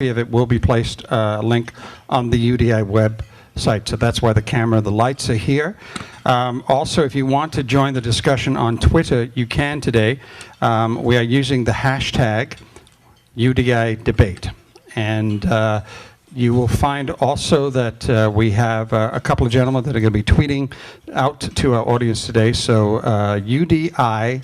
of it will be placed a link on the UDI website. So that's why the camera, the lights are here. Also, if you want to join the discussion on Twitter, you can today. We are using the hashtag UDI debate. And you will find also that we have a couple of gentlemen that are going to be tweeting out to our audience today. So UDI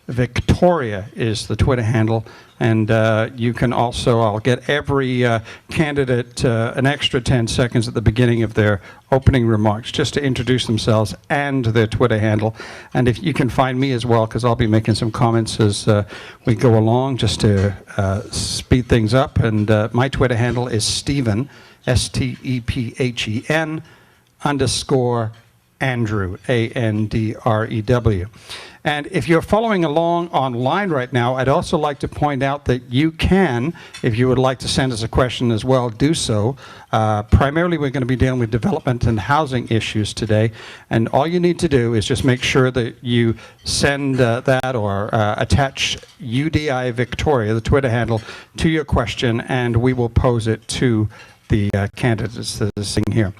Victoria is the Twitter handle, and you can also, I'll get every candidate an extra 10 seconds at the beginning of their opening remarks just to introduce themselves and their Twitter handle. And if you can find me as well, because I'll be making some comments as we go along just to speed things up. And my Twitter handle is Stephen, S-T-E-P-H-E-N _ Andrew, A-N-D-R-E-W. And if you're following along online right now, I'd also like to point out that you can, if you would like to send us a question as well, do so. Primarily, we're going to be dealing with development and housing issues today. And all you need to do is just make sure that you send that or attach UDI Victoria, the Twitter handle, to your question, and we will pose it to the candidates that are sitting here.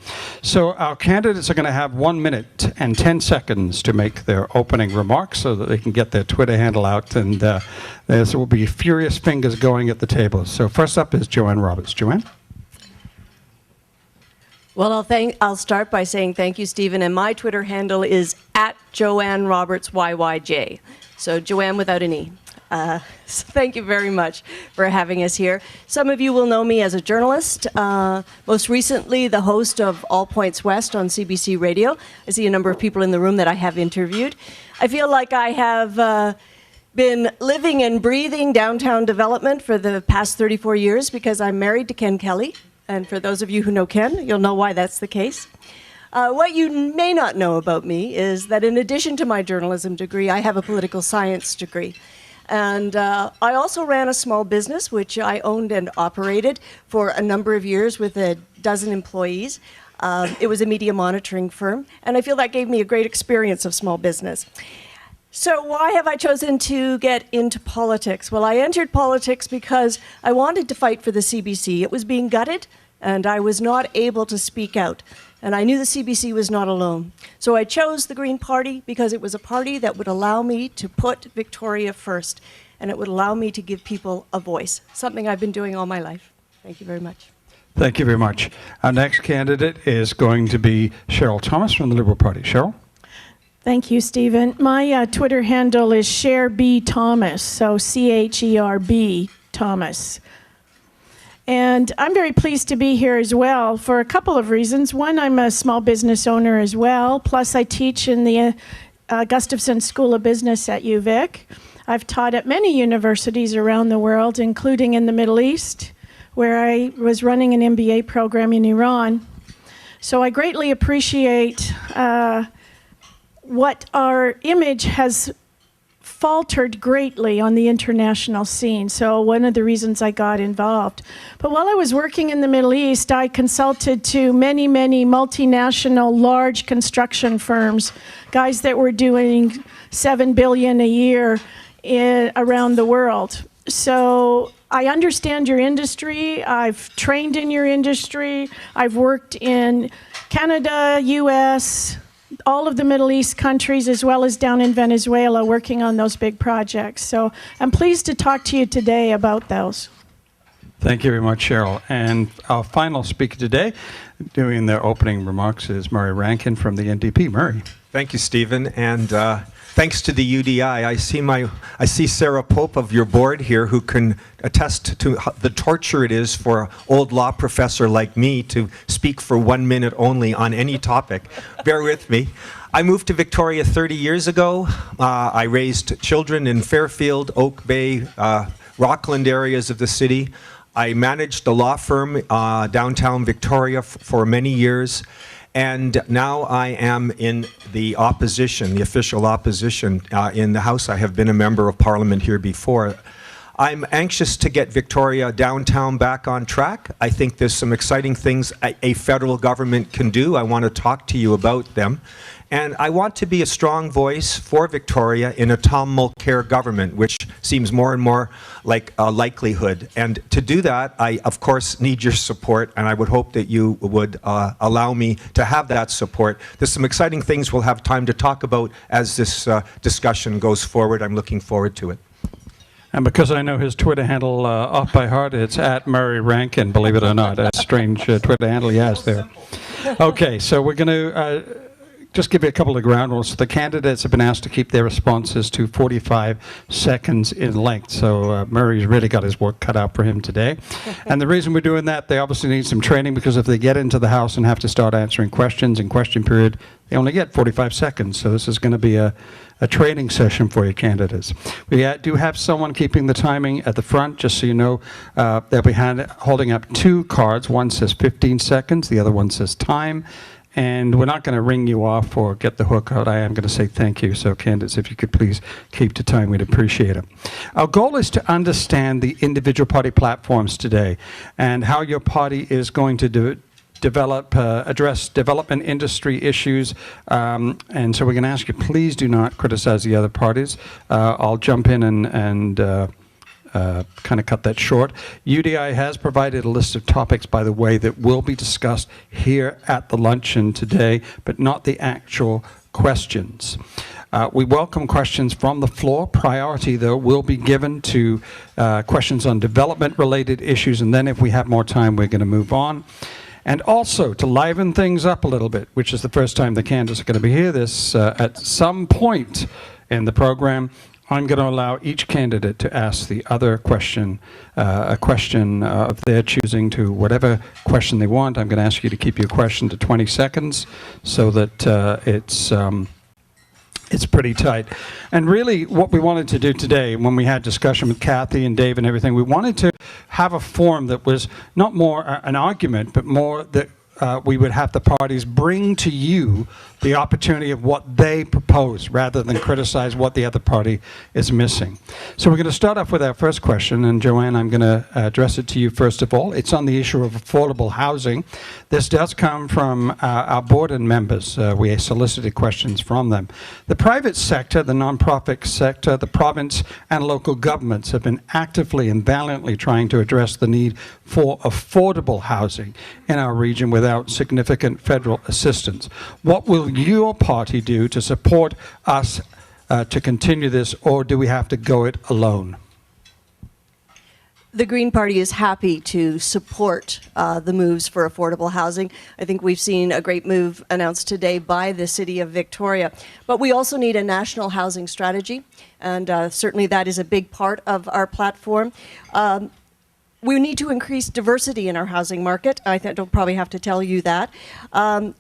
So our candidates are going to have 1 minute and 10 seconds to make their opening remarks so that they can get their Twitter handle out, and there will be furious fingers going at the table. So first up is Joanne Roberts. Joanne? Well, I'll start by saying thank you, Stephen, and my Twitter handle is @JoanneRobertsYYJ. So Joanne without an E. So thank you very much for having us here. Some of you will know me as a journalist, most recently the host of All Points West on CBC Radio. I see a number of people in the room that I have interviewed. I feel like I have been living and breathing downtown development for the past 34 years because I'm married to Ken Kelly. And for those of you who know Ken, you'll know why that's the case. What you may not know about me is that in addition to my journalism degree, I have a political science degree. And I also ran a small business, which I owned and operated for a number of years with a dozen employees. It was a media monitoring firm, and I feel that gave me a great experience of small business. So why have I chosen to get into politics? Well, I entered politics because I wanted to fight for the CBC. It was being gutted, and I was not able to speak out. And I knew the CBC was not alone. So I chose the Green Party because it was a party that would allow me to put Victoria first, and it would allow me to give people a voice, something I've been doing all my life. Thank you very much. Thank you very much. Our next candidate is going to be Cheryl Thomas from the Liberal Party. Cheryl? Thank you, Stephen. My Twitter handle is CherB so C-H-E-R-B Thomas. And I'm very pleased to be here as well for a couple of reasons. One, I'm a small business owner as well, plus I teach in the Gustafson School of Business at UVic. I've taught at many universities around the world, including in the Middle East, where I was running an MBA program in Iran. So I greatly appreciate what our image has faltered greatly on the international scene. So one of the reasons I got involved. But while I was working in the Middle East, I consulted to many, many multinational large construction firms, guys that were doing $7 billion a year around the world. So I understand your industry. I've trained in your industry. I've worked in Canada, US, all of the Middle East countries, as well as down in Venezuela, working on those big projects. So I'm pleased to talk to you today about those. Thank you very much, Cheryl. And our final speaker today, doing their opening remarks, is Murray Rankin from the NDP. Murray. Thank you, Stephen. And thanks to the UDI, I see Sarah Pope of your board here, who can attest to the torture it is for an old law professor like me to speak for 1 minute only on any topic. Bear with me. I moved to Victoria 30 years ago. I raised children in Fairfield, Oak Bay, Rockland areas of the city. I managed a law firm downtown Victoria for many years. And now I am in the opposition, the official opposition in the House. I have been a member of Parliament here before. I'm anxious to get Victoria downtown back on track. I think there's some exciting things a federal government can do. I want to talk to you about them. And I want to be a strong voice for Victoria in a Tom Mulcair government, which seems more and more like a likelihood. And to do that, I, of course, need your support, and I would hope that you would allow me to have that support. There's some exciting things we'll have time to talk about as this discussion goes forward. I'm looking forward to it. And because I know his Twitter handle off by heart, it's at Murray Rankin, believe it or not. A strange Twitter handle he has there. Okay, so we're going to just give you a couple of ground rules. The candidates have been asked to keep their responses to 45 seconds in length. So Murray's really got his work cut out for him today. And the reason we're doing that, they obviously need some training, because if they get into the House and have to start answering questions in question period, they only get 45 seconds. So this is going to be a training session for your candidates. We do have someone keeping the timing at the front, just so you know. They'll be holding up two cards. One says 15 seconds, the other one says time. And we're not going to ring you off or get the hook out. I am going to say thank you. So candidates, if you could please keep to time, we'd appreciate it. Our goal is to understand the individual party platforms today and how your party is going to address development industry issues. And so we're going to ask you, please do not criticize the other parties. I'll jump in and kind of cut that short. UDI has provided a list of topics, by the way, that will be discussed here at the luncheon today, but not the actual questions. We welcome questions from the floor. Priority, though, will be given to questions on development-related issues, and then if we have more time, we're going to move on. And also, to liven things up a little bit, which is the first time the candidates are going to be here this at some point in the program, I'm going to allow each candidate to ask the other question, a question of their choosing, to whatever question they want. I'm going to ask you to keep your question to 20 seconds so that it's pretty tight. And really what we wanted to do today, when we had discussion with Kathy and Dave and everything, we wanted to have a forum that was not more an argument, but more that we would have the parties bring to you the opportunity of what they propose rather than criticize what the other party is missing. So we're going to start off with our first question, and Joanne, I'm going to address it to you first of all. It's on the issue of affordable housing. This does come from our board and members. We solicited questions from them. The private sector, the nonprofit sector, the province and local governments have been actively and valiantly trying to address the need for affordable housing in our region without significant federal assistance. What will your party do to support us to continue this, or do we have to go it alone? The Green Party is happy to support the moves for affordable housing. I think we've seen a great move announced today by the City of Victoria. But we also need a national housing strategy, and certainly that is a big part of our platform. We need to increase diversity in our housing market. I don't probably have to tell you that.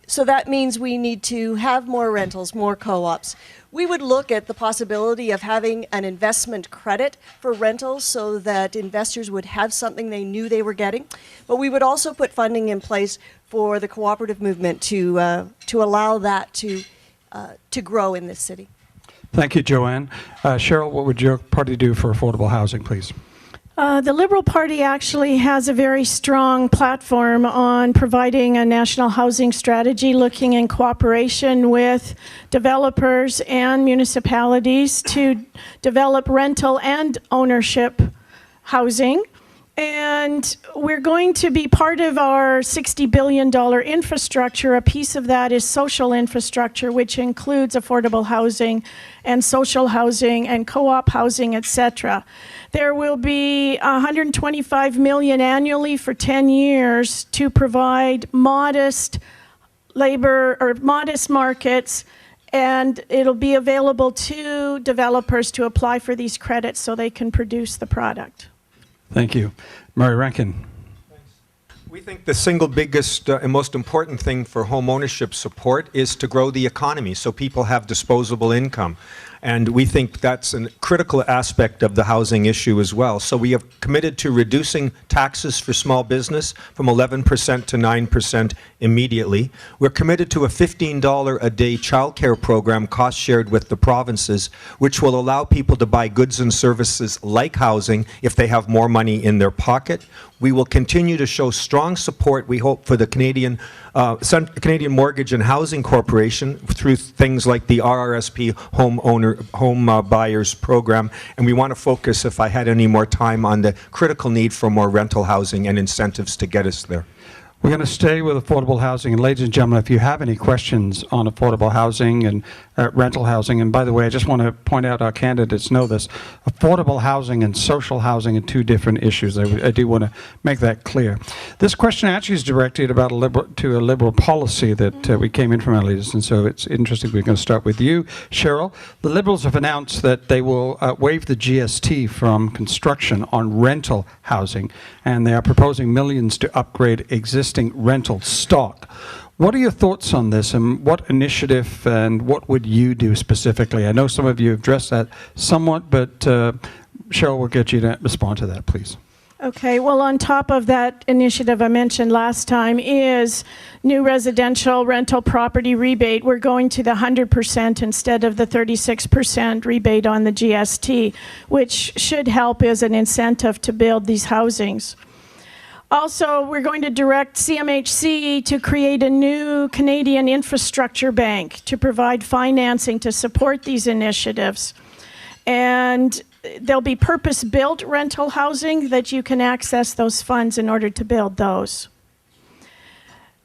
So that means we need to have more rentals, more co-ops. We would look at the possibility of having an investment credit for rentals so that investors would have something they knew they were getting. But we would also put funding in place for the cooperative movement to allow that to grow in this city. Thank you, Joanne. Cheryl, what would your party do for affordable housing, please? The Liberal Party actually has a very strong platform on providing a national housing strategy, looking in cooperation with developers and municipalities to develop rental and ownership housing. And we're going to be part of our $60 billion infrastructure. A piece of that is social infrastructure, which includes affordable housing and social housing and co-op housing, etc. There will be $125 million annually for 10 years to provide modest labor or modest markets, and it'll be available to developers to apply for these credits so they can produce the product. Thank you. Murray Rankin. We think the single biggest and most important thing for home ownership support is to grow the economy so people have disposable income. And we think that's a critical aspect of the housing issue as well. So we have committed to reducing taxes for small business from 11% to 9% immediately. We're committed to a $15 a day childcare program cost shared with the provinces, which will allow people to buy goods and services like housing if they have more money in their pocket. We will continue to show strong support, we hope, for the Canadian Mortgage and Housing Corporation through things like the RRSP home buyers program. And we want to focus, if I had any more time, on the critical need for more rental housing and incentives to get us there. We're going to stay with affordable housing. And ladies and gentlemen, if you have any questions on affordable housing and rental housing, and by the way, I just want to point out, our candidates know this, affordable housing and social housing are two different issues. I do want to make that clear. This question actually is directed about a liberal policy that we came in from our leaders, and so it's interesting. We're going to start with you, Cheryl. The Liberals have announced that they will waive the GST from construction on rental housing, and they are proposing millions to upgrade existing rental stock. What are your thoughts on this, and what initiative and what would you do specifically? I know some of you have addressed that somewhat, but Cheryl, we'll get you to respond to that, please. Okay, well, on top of that initiative I mentioned last time is new residential rental property rebate. We're going to the 100% instead of the 36% rebate on the GST, which should help as an incentive to build these housings. Also, we're going to direct CMHC to create a new Canadian infrastructure bank to provide financing to support these initiatives. And there'll be purpose-built rental housing that you can access those funds in order to build those.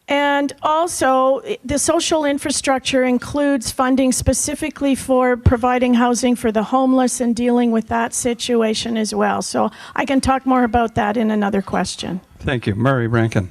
And also, the social infrastructure includes funding specifically for providing housing for the homeless and dealing with that situation as well. So I can talk more about that in another question. Thank you. Murray Rankin.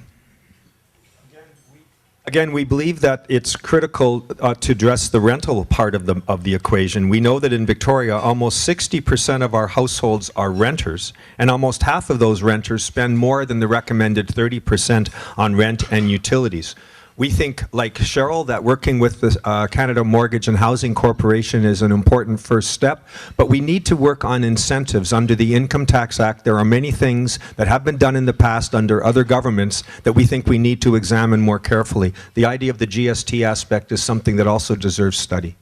Again, we believe that it's critical to address the rental part of the equation. We know that in Victoria, almost 60% of our households are renters, and almost half of those renters spend more than the recommended 30% on rent and utilities. We think, like Cheryl, that working with the Canada Mortgage and Housing Corporation is an important first step, but we need to work on incentives under the Income Tax Act. There are many things that have been done in the past under other governments that we think we need to examine more carefully. The idea of the GST aspect is something that also deserves study.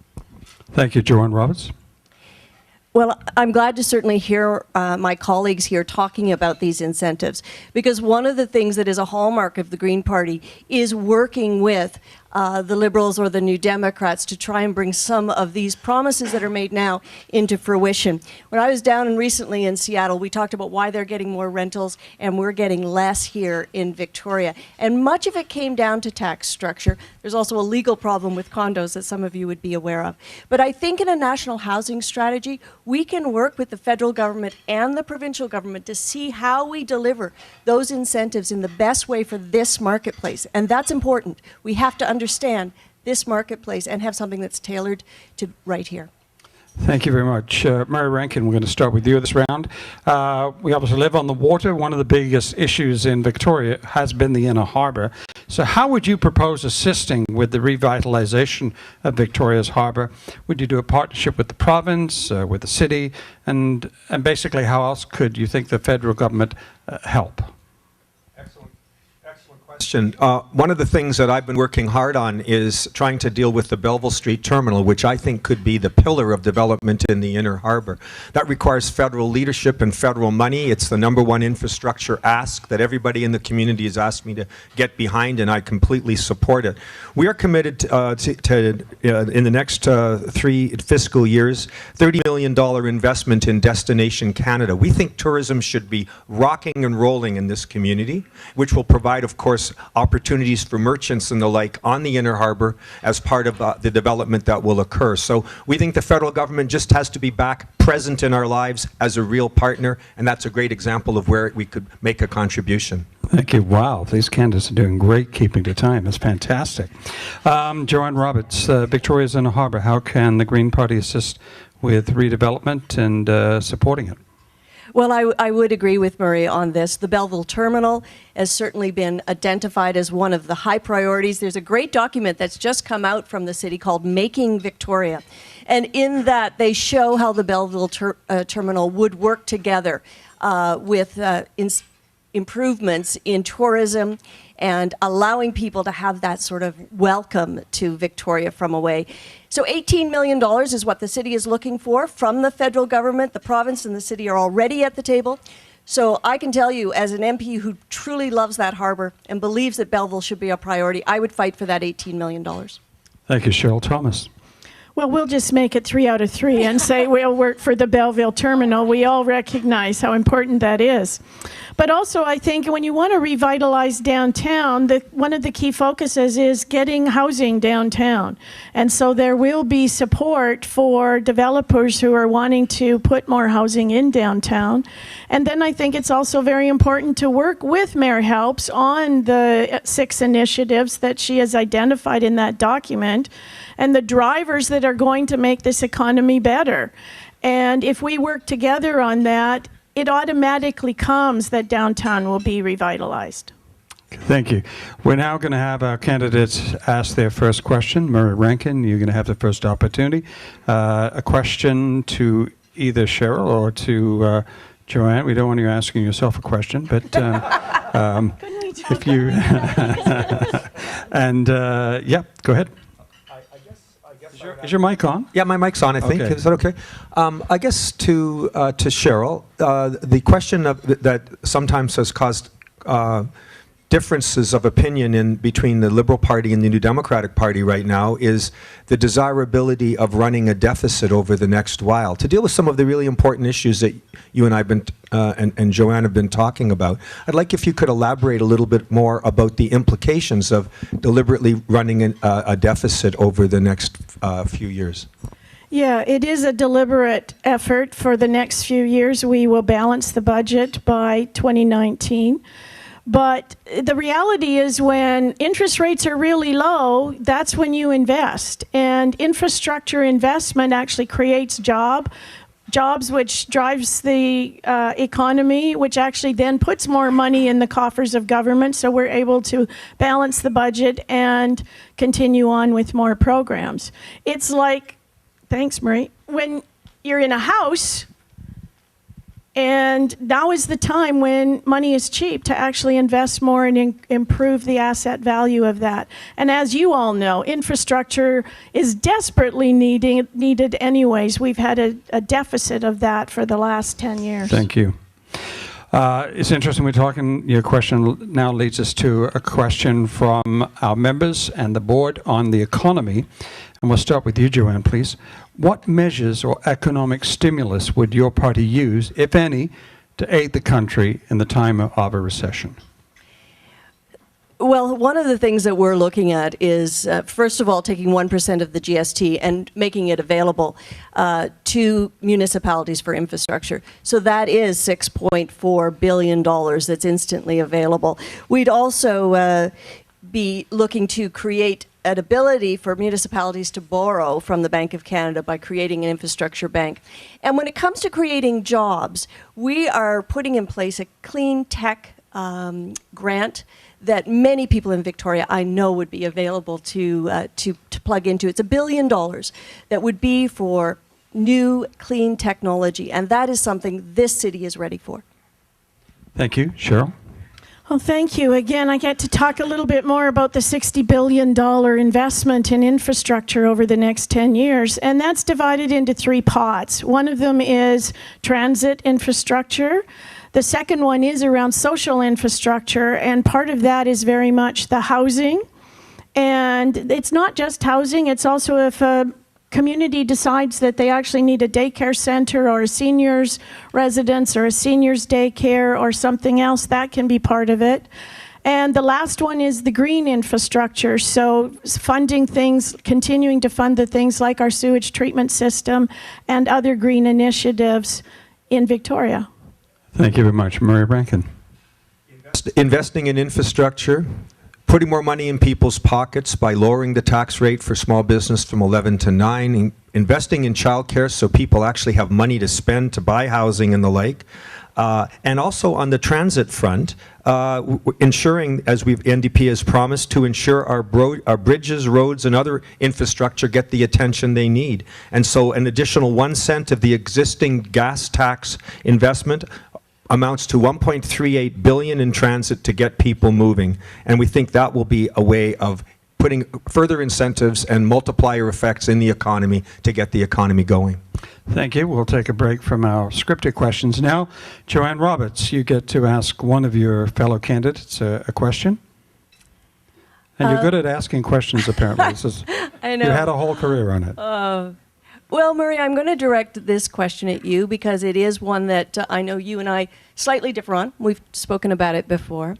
Thank you, Joanne Roberts. Well, I'm glad to certainly hear my colleagues here talking about these incentives, because one of the things that is a hallmark of the Green Party is working with the Liberals or the New Democrats to try and bring some of these promises that are made now into fruition. When I was down recently in Seattle, we talked about why they're getting more rentals and we're getting less here in Victoria. And much of it came down to tax structure. There's also a legal problem with condos that some of you would be aware of. But I think in a national housing strategy, we can work with the federal government and the provincial government to see how we deliver those incentives in the best way for this marketplace. And that's important. We have to understand this marketplace and have something that's tailored to right here. Thank you very much. Murray Rankin, we're going to start with you this round. We obviously live on the water. One of the biggest issues in Victoria has been the inner harbour. So how would you propose assisting with the revitalization of Victoria's harbour? Would you do a partnership with the province, with the city, and basically how else could you think the federal government help? Question. One of the things that I've been working hard on is trying to deal with the Belleville Street Terminal, which I think could be the pillar of development in the inner harbour. That requires federal leadership and federal money. It's the #1 infrastructure ask that everybody in the community has asked me to get behind, and I completely support it. We are committed to in the next 3 fiscal years, $30 million investment in Destination Canada. We think tourism should be rocking and rolling in this community, which will provide, of course, opportunities for merchants and the like on the inner harbour as part of the development that will occur. So we think the federal government just has to be back present in our lives as a real partner, and that's a great example of where we could make a contribution. Thank you. Wow, these candidates are doing great keeping to time. That's fantastic. Joanne Roberts, Victoria's Inner Harbour, how can the Green Party assist with redevelopment and supporting it? Well, I would agree with Murray on this. The Belleville Terminal has certainly been identified as one of the high priorities. There's a great document that's just come out from the city called Making Victoria. And in that, they show how the Belleville Terminal would work together with improvements in tourism and allowing people to have that sort of welcome to Victoria from away. So $18 million is what the city is looking for from the federal government. The province and the city are already at the table. So I can tell you, as an MP who truly loves that harbour and believes that Belleville should be a priority, I would fight for that $18 million. Thank you, Cheryl Thomas. Well, we'll just make it 3 out of 3 and say we'll work for the Belleville Terminal. We all recognize how important that is. But also, I think when you want to revitalize downtown, one of the key focuses is getting housing downtown. And so there will be support for developers who are wanting to put more housing in downtown. And then I think it's also very important to work with Mayor Helps on the 6 initiatives that she has identified in that document and the drivers that are going to make this economy better. And if we work together on that, it automatically comes that downtown will be revitalized. Thank you. We're now going to have our candidates ask their first question. Murray Rankin, you're going to have the first opportunity. A question to either Cheryl or to Joanne. We don't want you asking yourself a question, but if you... and, yeah, go ahead. Is your mic on? Yeah, my mic's on, I think. Okay. Is that okay? I guess to Cheryl, the question that sometimes has caused differences of opinion between the Liberal Party and the New Democratic Party right now is the desirability of running a deficit over the next while. To deal with some of the really important issues that you and I have been, and Joanne have been talking about, I'd like if you could elaborate a little bit more about the implications of deliberately running a deficit over the next few years. Yeah, it is a deliberate effort for the next few years. We will balance the budget by 2019. But the reality is when interest rates are really low, that's when you invest. And infrastructure investment actually creates jobs, which drives the economy, which actually then puts more money in the coffers of government. So we're able to balance the budget and continue on with more programs. It's like, thanks, Marie, when you're in a house, and now is the time when money is cheap to actually invest more and improve the asset value of that. And as you all know, infrastructure is desperately needed anyways. We've had a deficit of that for the last 10 years. Thank you. It's interesting we're talking, your question now leads us to a question from our members and the board on the economy. And we'll start with you, Joanne, please. What measures or economic stimulus would your party use, if any, to aid the country in the time of a recession? Well, one of the things that we're looking at is, first of all, taking 1% of the GST and making it available to municipalities for infrastructure. So that is $6.4 billion that's instantly available. We'd also be looking to create an ability for municipalities to borrow from the Bank of Canada by creating an infrastructure bank. And when it comes to creating jobs, we are putting in place a clean tech grant that many people in Victoria I know would be available to plug into. It's $1 billion that would be for new clean technology, and that is something this city is ready for. Thank you. Cheryl? Well, thank you. Again, I get to talk a little bit more about the $60 billion investment in infrastructure over the next 10 years, and that's divided into 3 pots. One of them is transit infrastructure. The second one is around social infrastructure, and part of that is very much the housing. And it's not just housing, it's also if a community decides that they actually need a daycare center or a seniors residence or a seniors daycare or something else, that can be part of it. And the last one is the green infrastructure. So funding things, continuing to fund the things like our sewage treatment system and other green initiatives in Victoria. Thank you very much. Murray Rankin. Investing in infrastructure, putting more money in people's pockets by lowering the tax rate for small business from 11 to 9, investing in childcare so people actually have money to spend to buy housing and the like, And also on the transit front, ensuring, as NDP has promised, to ensure our bridges, roads, and other infrastructure get the attention they need. And so an additional 1 cent of the existing gas tax investment amounts to $1.38 billion in transit to get people moving. And we think that will be a way of putting further incentives and multiplier effects in the economy to get the economy going. Thank you. We'll take a break from our scripted questions now. Joanne Roberts, you get to ask one of your fellow candidates a question. And you're good at asking questions, apparently. I know. You had a whole career on it. Well, Murray, I'm going to direct this question at you because it is one that I know you and I slightly differ on. We've spoken about it before.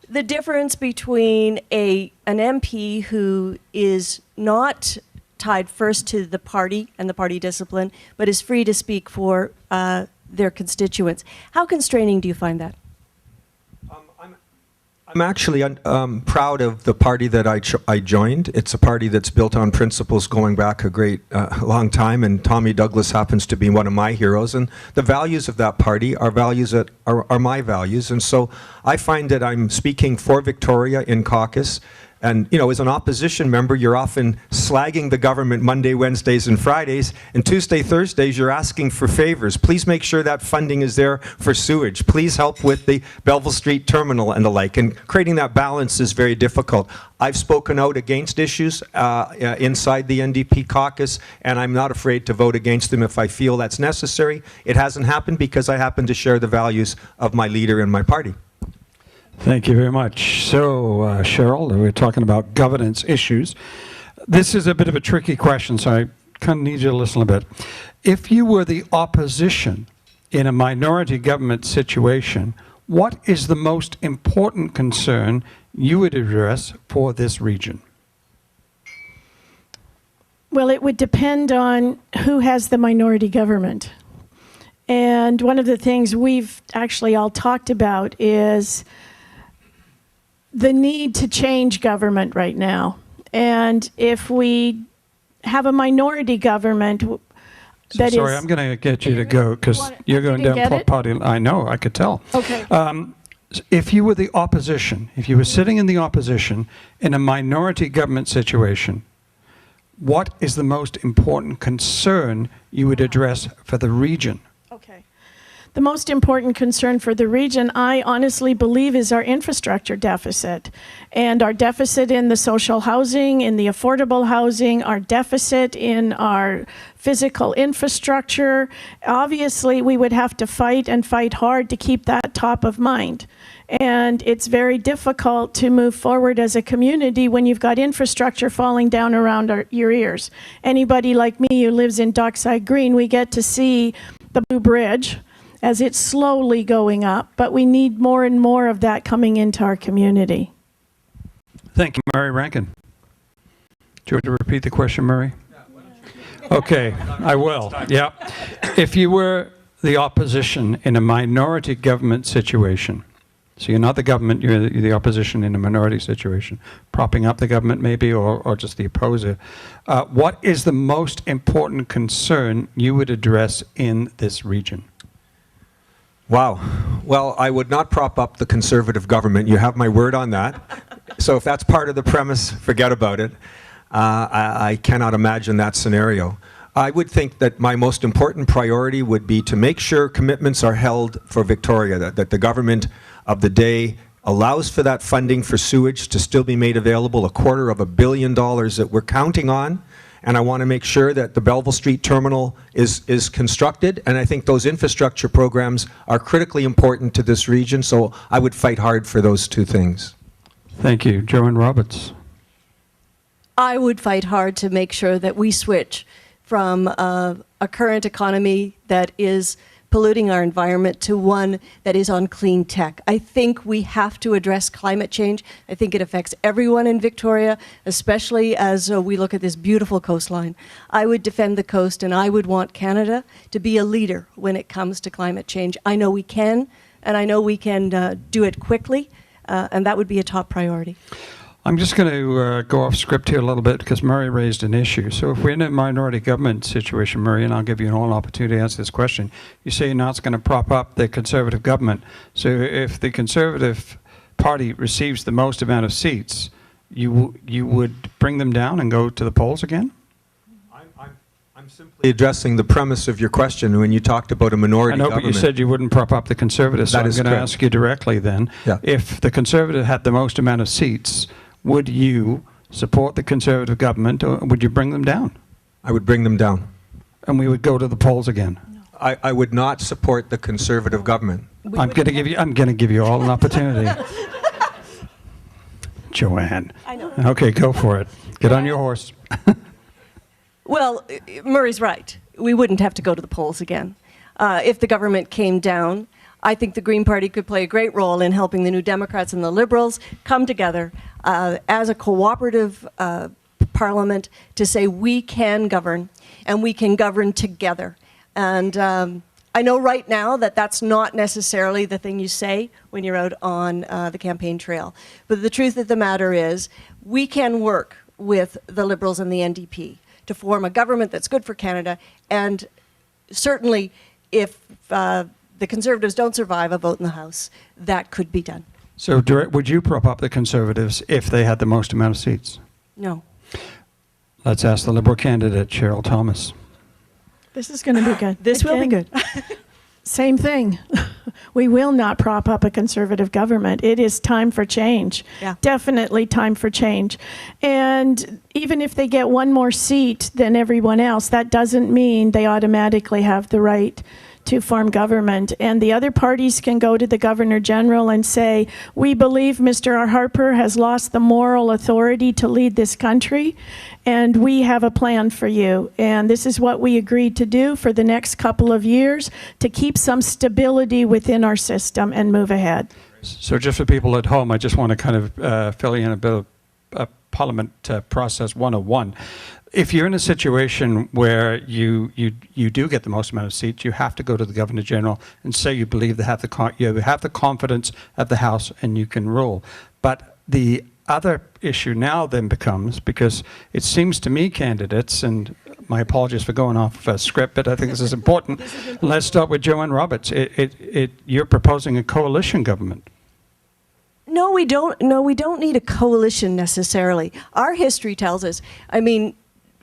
The difference between an MP who is not tied first to the party and the party discipline, but is free to speak for their constituents. How constraining do you find that? I'm actually proud of the party that I joined. It's a party that's built on principles going back a great long time, and Tommy Douglas happens to be one of my heroes. And the values of that party are values that are my values. And so I find that I'm speaking for Victoria in caucus. And, you know, as an opposition member, you're often slagging the government Monday, Wednesdays, and Fridays. And Tuesday, Thursdays, you're asking for favors. Please make sure that funding is there for sewage. Please help with the Belleville Street terminal and the like. And creating that balance is very difficult. I've spoken out against issues inside the NDP caucus, and I'm not afraid to vote against them if I feel that's necessary. It hasn't happened because I happen to share the values of my leader and my party. Thank you very much. So, Cheryl, we're talking about governance issues. This is a bit of a tricky question, so I kind of need you to listen a bit. If you were the opposition in a minority government situation, what is the most important concern you would address for this region? Well, it would depend on who has the minority government. And one of the things we've actually all talked about is the need to change government right now. And if we have a minority government that Sorry, I'm going to get you to go because you're going down party. I know, I could tell. Okay. If you were the opposition, if you were sitting in the opposition in a minority government situation, what is the most important concern you would address for the region? Okay. The most important concern for the region, I honestly believe, is our infrastructure deficit. And our deficit in the social housing, in the affordable housing, our deficit in our physical infrastructure. Obviously, we would have to fight and fight hard to keep that top of mind. And it's very difficult to move forward as a community when you've got infrastructure falling down around your ears. Anybody like me who lives in Dockside Green, we get to see the Blue Bridge as it's slowly going up, but we need more and more of that coming into our community. Thank you, Murray Rankin. Do you want to repeat the question, Murray? Okay, I will. Yeah. If you were the opposition in a minority government situation, so you're not the government, you're the opposition in a minority situation, propping up the government maybe, or just the opposer, what is the most important concern you would address in this region? Wow. Well, I would not prop up the Conservative government. You have my word on that. So if that's part of the premise, forget about it. I cannot imagine that scenario. I would think that my most important priority would be to make sure commitments are held for Victoria, that the government of the day allows for that funding for sewage to still be made available, $250 million that we're counting on. And I want to make sure that the Belleville Street terminal is constructed. And I think those infrastructure programs are critically important to this region. So I would fight hard for those two things. Thank you. Joanne Roberts. I would fight hard to make sure that we switch from a current economy that is polluting our environment to one that is on clean tech. I think we have to address climate change. I think it affects everyone in Victoria, especially as we look at this beautiful coastline. I would defend the coast, and I would want Canada to be a leader when it comes to climate change. I know we can, and I know we can do it quickly, and that would be a top priority. I'm just going to go off script here a little bit because Murray raised an issue. So if we're in a minority government situation, Murray, and I'll give you an all opportunity to answer this question, you say you're not going to prop up the Conservative government. So if the Conservative Party receives the most amount of seats, you would bring them down and go to the polls again? I'm simply addressing the premise of your question when you talked about a minority I know, government. but you said you wouldn't prop up the Conservatives, so That I'm is going to correct. ask you directly then. Yeah. If the Conservative had the most amount of seats, would you support the Conservative government or would you bring them down? I would bring them down. And we would go to the polls again? I would not support the Conservative government. I'm going to give you all an opportunity. Joanne. I know. Okay, go for it. Get on your horse. Well, Murray's right. We wouldn't have to go to the polls again. If the government came down, I think the Green Party could play a great role in helping the New Democrats and the Liberals come together as a cooperative parliament to say we can govern and we can govern together. And I know right now that that's not necessarily the thing you say when you're out on the campaign trail. But the truth of the matter is we can work with the Liberals and the NDP to form a government that's good for Canada. And certainly if the Conservatives don't survive a vote in the House, that could be done. So would you prop up the Conservatives if they had the most amount of seats? No. Let's ask the Liberal candidate, Cheryl Thomas. This is going to be good. This will be Again, good. Same thing. We will not prop up a Conservative government. It is time for change. Yeah. Definitely time for change. And even if they get one more seat than everyone else, that doesn't mean they automatically have the right to form government. And the other parties can go to the Governor General and say, we believe Mr. Harper has lost the moral authority to lead this country, and we have a plan for you. And this is what we agreed to do for the next couple of years to keep some stability within our system and move ahead. So just for people at home, I just want to kind of fill you in a bit of Parliament process 101. If you're in a situation where you do get the most amount of seats, you have to go to the Governor General and say you believe you have the confidence of the House and you can rule. But the other issue now then becomes, because it seems to me candidates, and my apologies for going off script, but I think this is important. Let's start with Joanne Roberts. You're proposing a coalition government. No, we don't. No, we don't need a coalition necessarily. Our history tells us, I mean,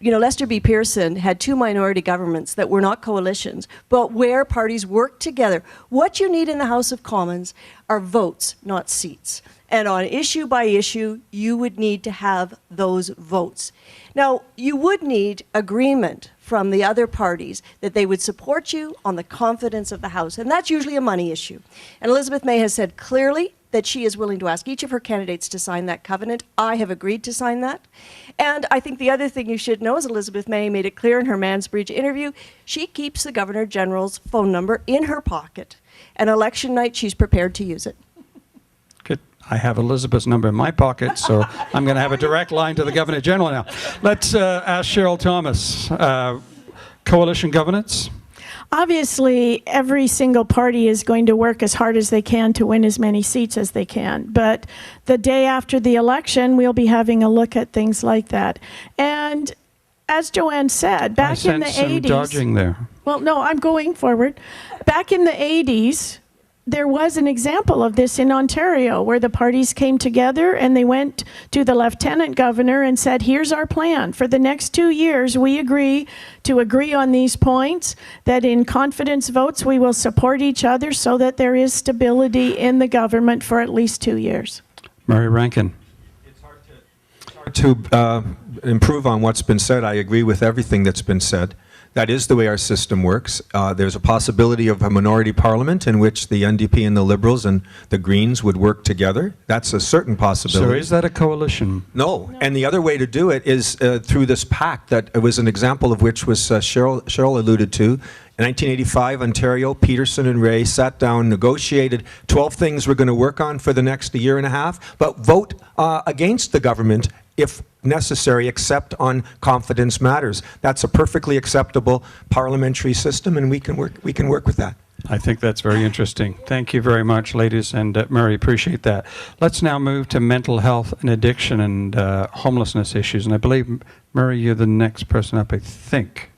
you know, Lester B. Pearson had two minority governments that were not coalitions, but where parties worked together. What you need in the House of Commons are votes, not seats. And on issue by issue, you would need to have those votes. Now, you would need agreement from the other parties that they would support you on the confidence of the House, and that's usually a money issue. And Elizabeth May has said clearly that she is willing to ask each of her candidates to sign that covenant. I have agreed to sign that. And I think the other thing you should know is Elizabeth May made it clear in her Mansbridge interview, she keeps the Governor General's phone number in her pocket. And election night, she's prepared to use it. Good. I have Elizabeth's number in my pocket, so I'm going to have a direct line to the Governor General now. Let's ask Cheryl Thomas. Coalition governance? Obviously, every single party is going to work as hard as they can to win as many seats as they can. But the day after the election, we'll be having a look at things like that. And as Joanne said, back in the 80s... I sense some dodging there. Well, no, I'm going forward. Back in the 80s, there was an example of this in Ontario where the parties came together and they went to the lieutenant governor and said, here's our plan. For the next 2 years, we agree on these points, that in confidence votes, we will support each other so that there is stability in the government for at least 2 years. Murray Rankin. It's hard to improve on what's been said. I agree with everything that's been said. That is the way our system works. There's a possibility of a minority parliament in which the NDP and the Liberals and the Greens would work together. That's a certain possibility. So is that a coalition? No. And the other way to do it is through this pact that was an example of which was Cheryl alluded to. In 1985, Ontario, Peterson and Ray sat down, negotiated 12 things we're going to work on for the next year and a half, but vote against the government if necessary, except on confidence matters. That's a perfectly acceptable parliamentary system, and we can work with that. I think that's very interesting. Thank you very much, ladies, and Murray, appreciate that. Let's now move to mental health and addiction and homelessness issues. And I believe, Murray, you're the next person up, I think.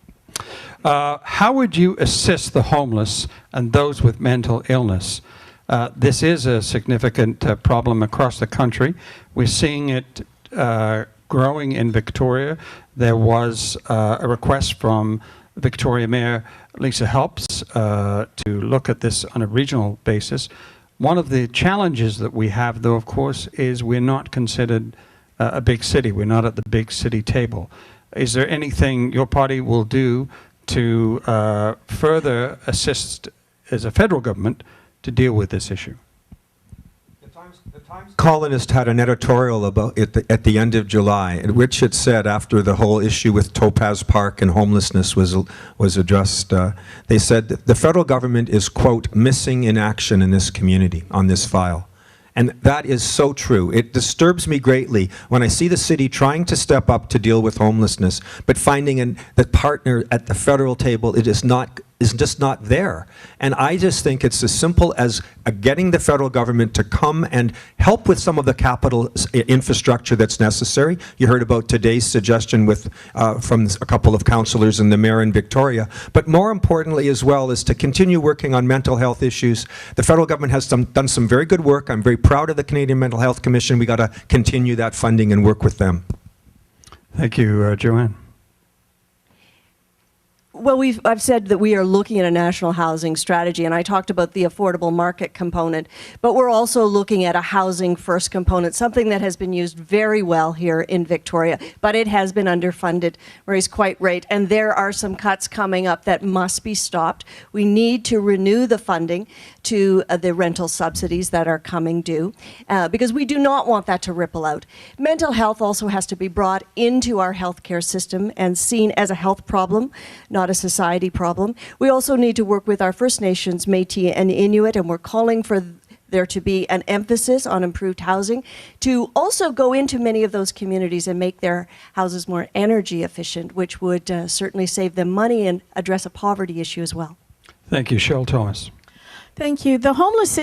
How would you assist the homeless and those with mental illness? This is a significant problem across the country. We're seeing it growing in Victoria. There was a request from Victoria Mayor Lisa Helps to look at this on a regional basis. One of the challenges that we have, though, of course, is we're not considered a big city. We're not at the big city table. Is there anything your party will do to further assist as a federal government to deal with this issue? The Times Colonist had an editorial about it at the end of July, in which it said, after the whole issue with Topaz Park and homelessness was addressed, they said that the federal government is, quote, missing in action in this community on this file. And that is so true. It disturbs me greatly when I see the city trying to step up to deal with homelessness, but finding the partner at the federal table is just not there. And I just think it's as simple as getting the federal government to come and help with some of the capital infrastructure that's necessary. You heard about today's suggestion from a couple of councillors and the mayor in Victoria. But more importantly as well is to continue working on mental health issues. The federal government has done some very good work. I'm very proud of the Canadian Mental Health Commission. We got to continue that funding and work with them. Thank you, Joanne. Well, I've said that we are looking at a national housing strategy, and I talked about the affordable market component, but we're also looking at a housing first component, something that has been used very well here in Victoria, but it has been underfunded. Murray's quite right, and there are some cuts coming up that must be stopped. We need to renew the funding to the rental subsidies that are coming due, because we do not want that to ripple out. Mental health also has to be brought into our healthcare system and seen as a health problem, not a society problem. We also need to work with our First Nations, Métis and Inuit, and we're calling for there to be an emphasis on improved housing to also go into many of those communities and make their houses more energy efficient, which would certainly save them money and address a poverty issue as well. Thank you. Cheryl Thomas. Thank you. The homeless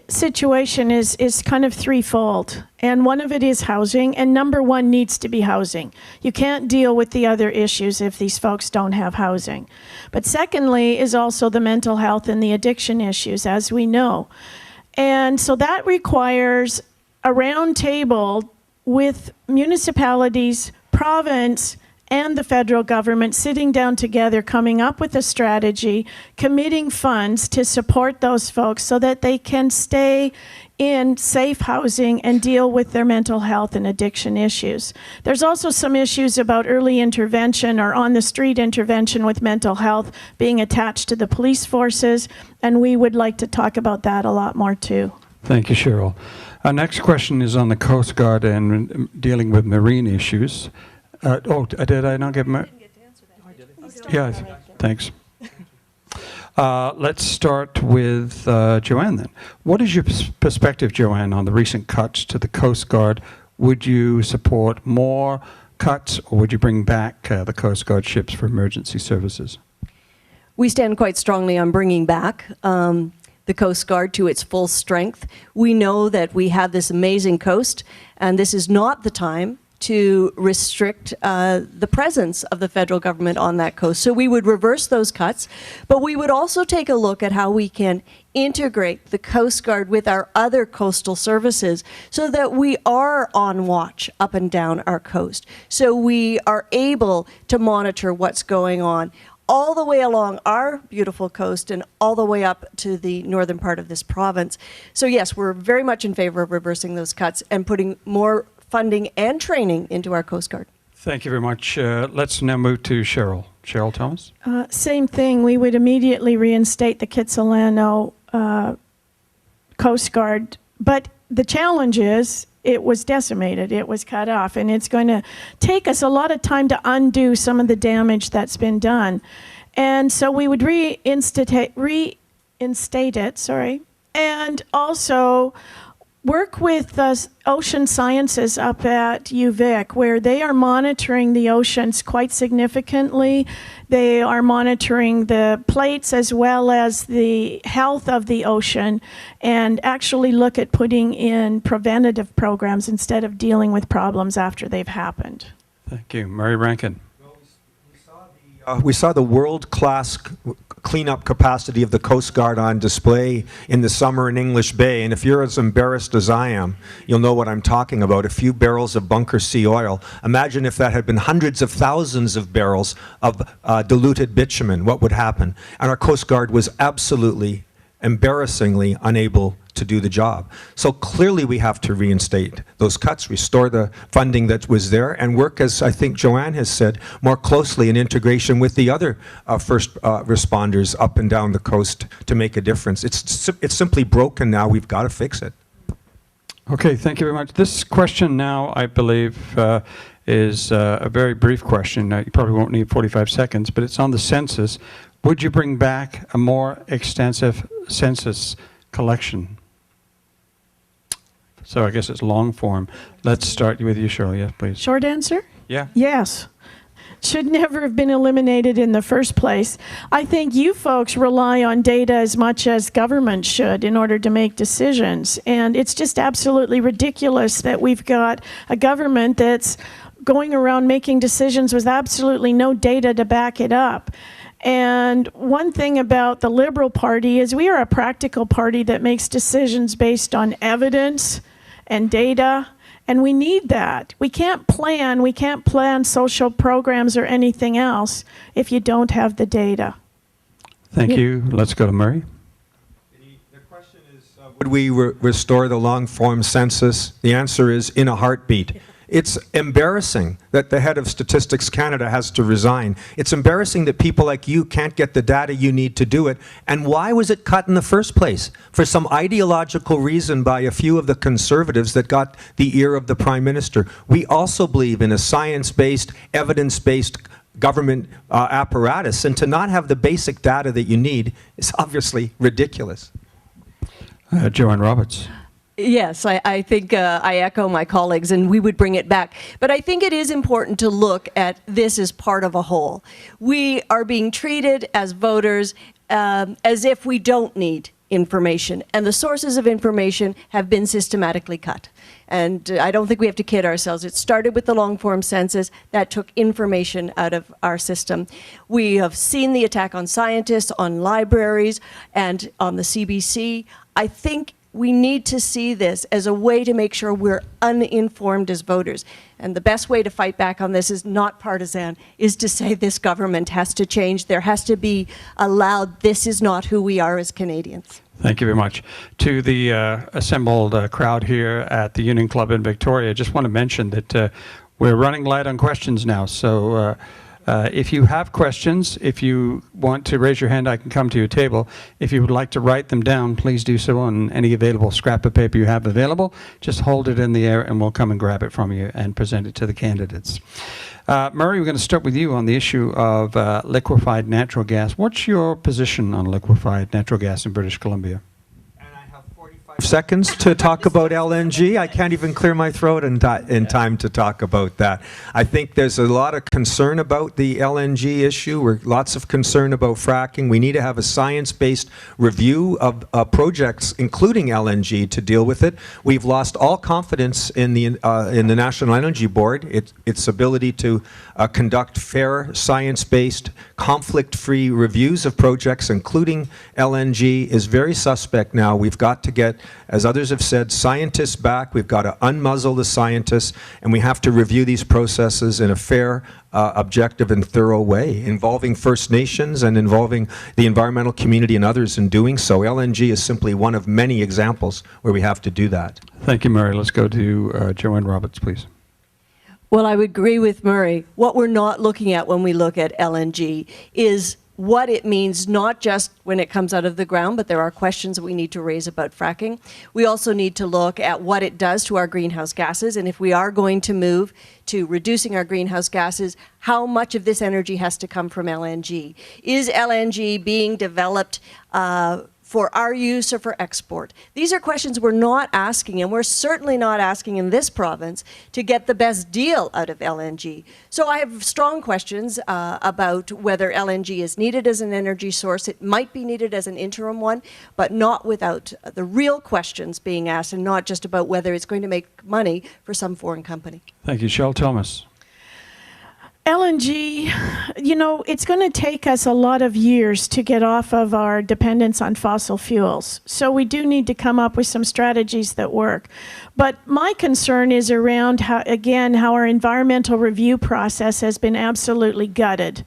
situation is kind of threefold, and one of it is housing, and number one needs to be housing. You can't deal with the other issues if these folks don't have housing. But secondly is also the mental health and the addiction issues, as we know. And so that requires a round table with municipalities, province, and the federal government sitting down together, coming up with a strategy, committing funds to support those folks so that they can stay in safe housing and deal with their mental health and addiction issues. There's also some issues about early intervention or on-the-street intervention with mental health being attached to the police forces, and we would like to talk about that a lot more too. Thank you, Cheryl. Our next question is on the Coast Guard and dealing with marine issues. Did I not get Yeah, thanks. Let's start with Joanne then. What is your perspective, Joanne, on the recent cuts to the Coast Guard? Would you support more cuts, or would you bring back the Coast Guard ships for emergency services? We stand quite strongly on bringing back the Coast Guard to its full strength. We know that we have this amazing coast, and this is not the time to restrict the presence of the federal government on that coast. So we would reverse those cuts, but we would also take a look at how we can integrate the Coast Guard with our other coastal services so that we are on watch up and down our coast. So we are able to monitor what's going on all the way along our beautiful coast and all the way up to the northern part of this province. So yes, we're very much in favor of reversing those cuts and putting more funding and training into our Coast Guard. Thank you very much. Let's now move to Cheryl. Cheryl Thomas. Same thing. We would immediately reinstate the Kitsilano Coast Guard. But the challenge is it was decimated. It was cut off. And it's going to take us a lot of time to undo some of the damage that's been done. And so we would reinstate it. And also work with Ocean Sciences up at UVic, where they are monitoring the oceans quite significantly. They are monitoring the plates as well as the health of the ocean, and actually look at putting in preventative programs instead of dealing with problems after they've happened. Thank you. Murray Rankin. We saw the world-class cleanup capacity of the Coast Guard on display in the summer in English Bay, and if you're as embarrassed as I am, you'll know what I'm talking about. A few barrels of bunker sea oil. Imagine if that had been hundreds of thousands of barrels of diluted bitumen, what would happen? And our Coast Guard was absolutely, embarrassingly unable to do the job. So clearly we have to reinstate those cuts, restore the funding that was there, and work, as I think Joanne has said, more closely in integration with the other first responders up and down the coast to make a difference. It's simply broken now. We've got to fix it. Okay, thank you very much. This question now, I believe, is a very brief question. You probably won't need 45 seconds, but it's on the census. Would you bring back a more extensive census collection? So I guess it's long form. Let's start with you, Cheryl. Yes, please. Short answer? Yeah. Yes. Should never have been eliminated in the first place. I think you folks rely on data as much as government should in order to make decisions. And it's just absolutely ridiculous that we've got a government that's going around making decisions with absolutely no data to back it up. And one thing about the Liberal Party is we are a practical party that makes decisions based on evidence and data, and we need that. We can't plan social programs or anything else if you don't have the data. Thank you. Let's go to Murray. The question is, would we restore the long-form census? The answer is in a heartbeat. It's embarrassing that the head of Statistics Canada has to resign. It's embarrassing that people like you can't get the data you need to do it. And why was it cut in the first place? For some ideological reason by a few of the Conservatives that got the ear of the Prime Minister. We also believe in a science-based, evidence-based government apparatus, and to not have the basic data that you need is obviously ridiculous. Joanne Roberts. Yes, I think I echo my colleagues, and we would bring it back. But I think it is important to look at this as part of a whole. We are being treated as voters as if we don't need information, and the sources of information have been systematically cut. And I don't think we have to kid ourselves. It started with the long-form census that took information out of our system. We have seen the attack on scientists, on libraries, and on the CBC. I think we need to see this as a way to make sure we're uninformed as voters. And the best way to fight back on this is not partisan, is to say this government has to change. There has to be allowed, this is not who we are as Canadians. Thank you very much. To the assembled crowd here at the Union Club in Victoria, I just want to mention that we're running light on questions now. So if you have questions, if you want to raise your hand, I can come to your table. If you would like to write them down, please do so on any available scrap of paper you have available. Just hold it in the air and we'll come and grab it from you and present it to the candidates. Murray, we're going to start with you on the issue of liquefied natural gas. What's your position on liquefied natural gas in British Columbia? Seconds to talk about LNG. I can't even clear my throat in time to talk about that. I think there's a lot of concern about the LNG issue. Lots of concern about fracking. We need to have a science-based review of projects, including LNG, to deal with it. We've lost all confidence in the National Energy Board, its ability to conduct fair, science-based, conflict-free reviews of projects, including LNG, is very suspect now. We've got to get, as others have said, scientists back. We've got to unmuzzle the scientists, and we have to review these processes in a fair, objective, and thorough way, involving First Nations and involving the environmental community and others in doing so. LNG is simply one of many examples where we have to do that. Thank you, Murray. Let's go to Joanne Roberts, please. Well, I would agree with Murray. What we're not looking at when we look at LNG is what it means, not just when it comes out of the ground, but there are questions that we need to raise about fracking. We also need to look at what it does to our greenhouse gases, and if we are going to move to reducing our greenhouse gases, how much of this energy has to come from LNG? Is LNG being developed for our use or for export? These are questions we're not asking, and we're certainly not asking in this province to get the best deal out of LNG. So I have strong questions about whether LNG is needed as an energy source. It might be needed as an interim one, but not without the real questions being asked, and not just about whether it's going to make money for some foreign company. Thank you. Cheryl Thomas. LNG, it's going to take us a lot of years to get off of our dependence on fossil fuels. So we do need to come up with some strategies that work. But my concern is around how our environmental review process has been absolutely gutted.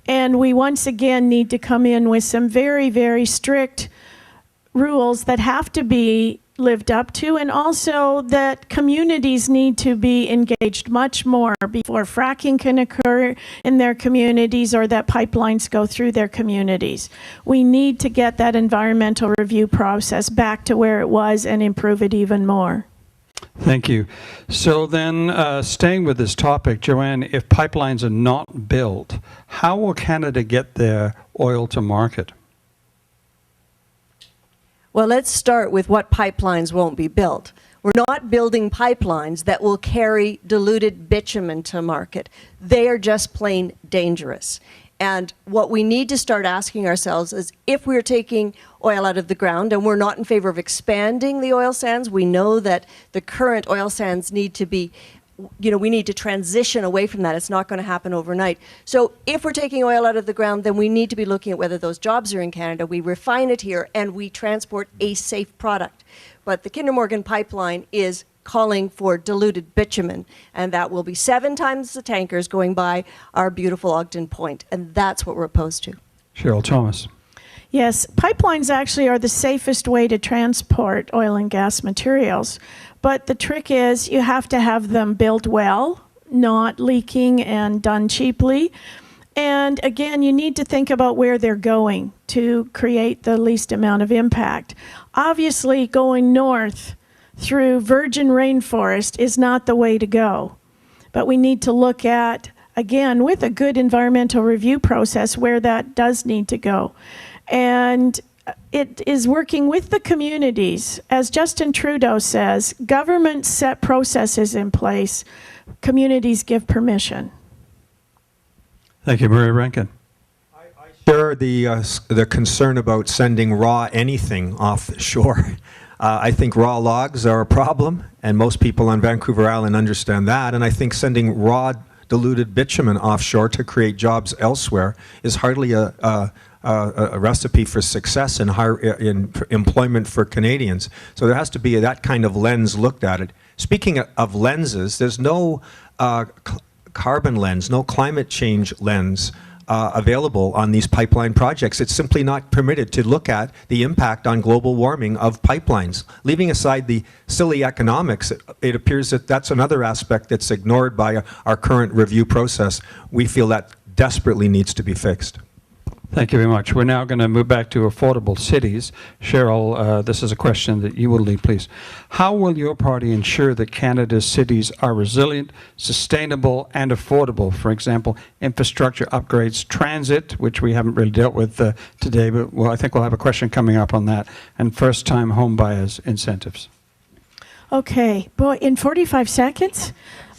And we once again need to come in with some very, very strict rules that have to be lived up to, and also that communities need to be engaged much more before fracking can occur in their communities or that pipelines go through their communities. We need to get that environmental review process back to where it was and improve it even more. Thank you. So then, staying with this topic, Joanne, if pipelines are not built, how will Canada get their oil to market? Well, let's start with what pipelines won't be built. We're not building pipelines that will carry diluted bitumen to market. They are just plain dangerous. And what we need to start asking ourselves is, if we're taking oil out of the ground, and we're not in favor of expanding the oil sands, we know that the current oil sands need to be, we need to transition away from that. It's not going to happen overnight. So if we're taking oil out of the ground, then we need to be looking at whether those jobs are in Canada. We refine it here, and we transport a safe product. But the Kinder Morgan pipeline is calling for diluted bitumen, and that will be 7 times the tankers going by our beautiful Ogden Point, and that's what we're opposed to. Cheryl Thomas. Yes, pipelines actually are the safest way to transport oil and gas materials. But the trick is you have to have them built well, not leaking, and done cheaply. And again, you need to think about where they're going to create the least amount of impact. Obviously, going north through virgin rainforest is not the way to go. But we need to look at, again, with a good environmental review process, where that does need to go. And it is working with the communities. As Justin Trudeau says, governments set processes in place, communities give permission. Thank you, Maria Rankin. I share the concern about sending raw anything off the shore. I think raw logs are a problem, and most people on Vancouver Island understand that. And I think sending raw diluted bitumen offshore to create jobs elsewhere is hardly a recipe for success in employment for Canadians. So there has to be that kind of lens looked at it. Speaking of lenses, there's no carbon lens, no climate change lens available on these pipeline projects. It's simply not permitted to look at the impact on global warming of pipelines. Leaving aside the silly economics, it appears that that's another aspect that's ignored by our current review process. We feel that desperately needs to be fixed. Thank you very much. We're now going to move back to affordable cities. Cheryl, this is a question that you will lead, please. How will your party ensure that Canada's cities are resilient, sustainable, and affordable? For example, infrastructure upgrades, transit, which we haven't really dealt with today, but I think we'll have a question coming up on that, and first-time home buyers incentives. Okay, boy, in 45 seconds?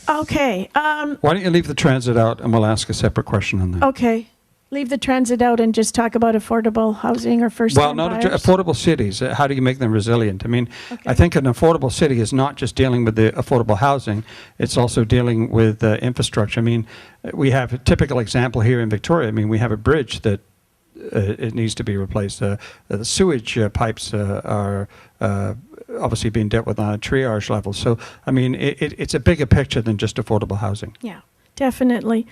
Okay. Why don't you leave the transit out, and we'll ask a separate question on that. Okay. Leave the transit out and just talk about affordable housing or first-time buyers? Affordable cities. How do you make them resilient? I mean, okay. I think an affordable city is not just dealing with the affordable housing, it's also dealing with infrastructure. I mean, we have a typical example here in Victoria. I mean, we have a bridge that it needs to be replaced. The sewage pipes are obviously being dealt with on a triage level. So, I mean, it's a bigger picture than just affordable housing. Yeah. Definitely.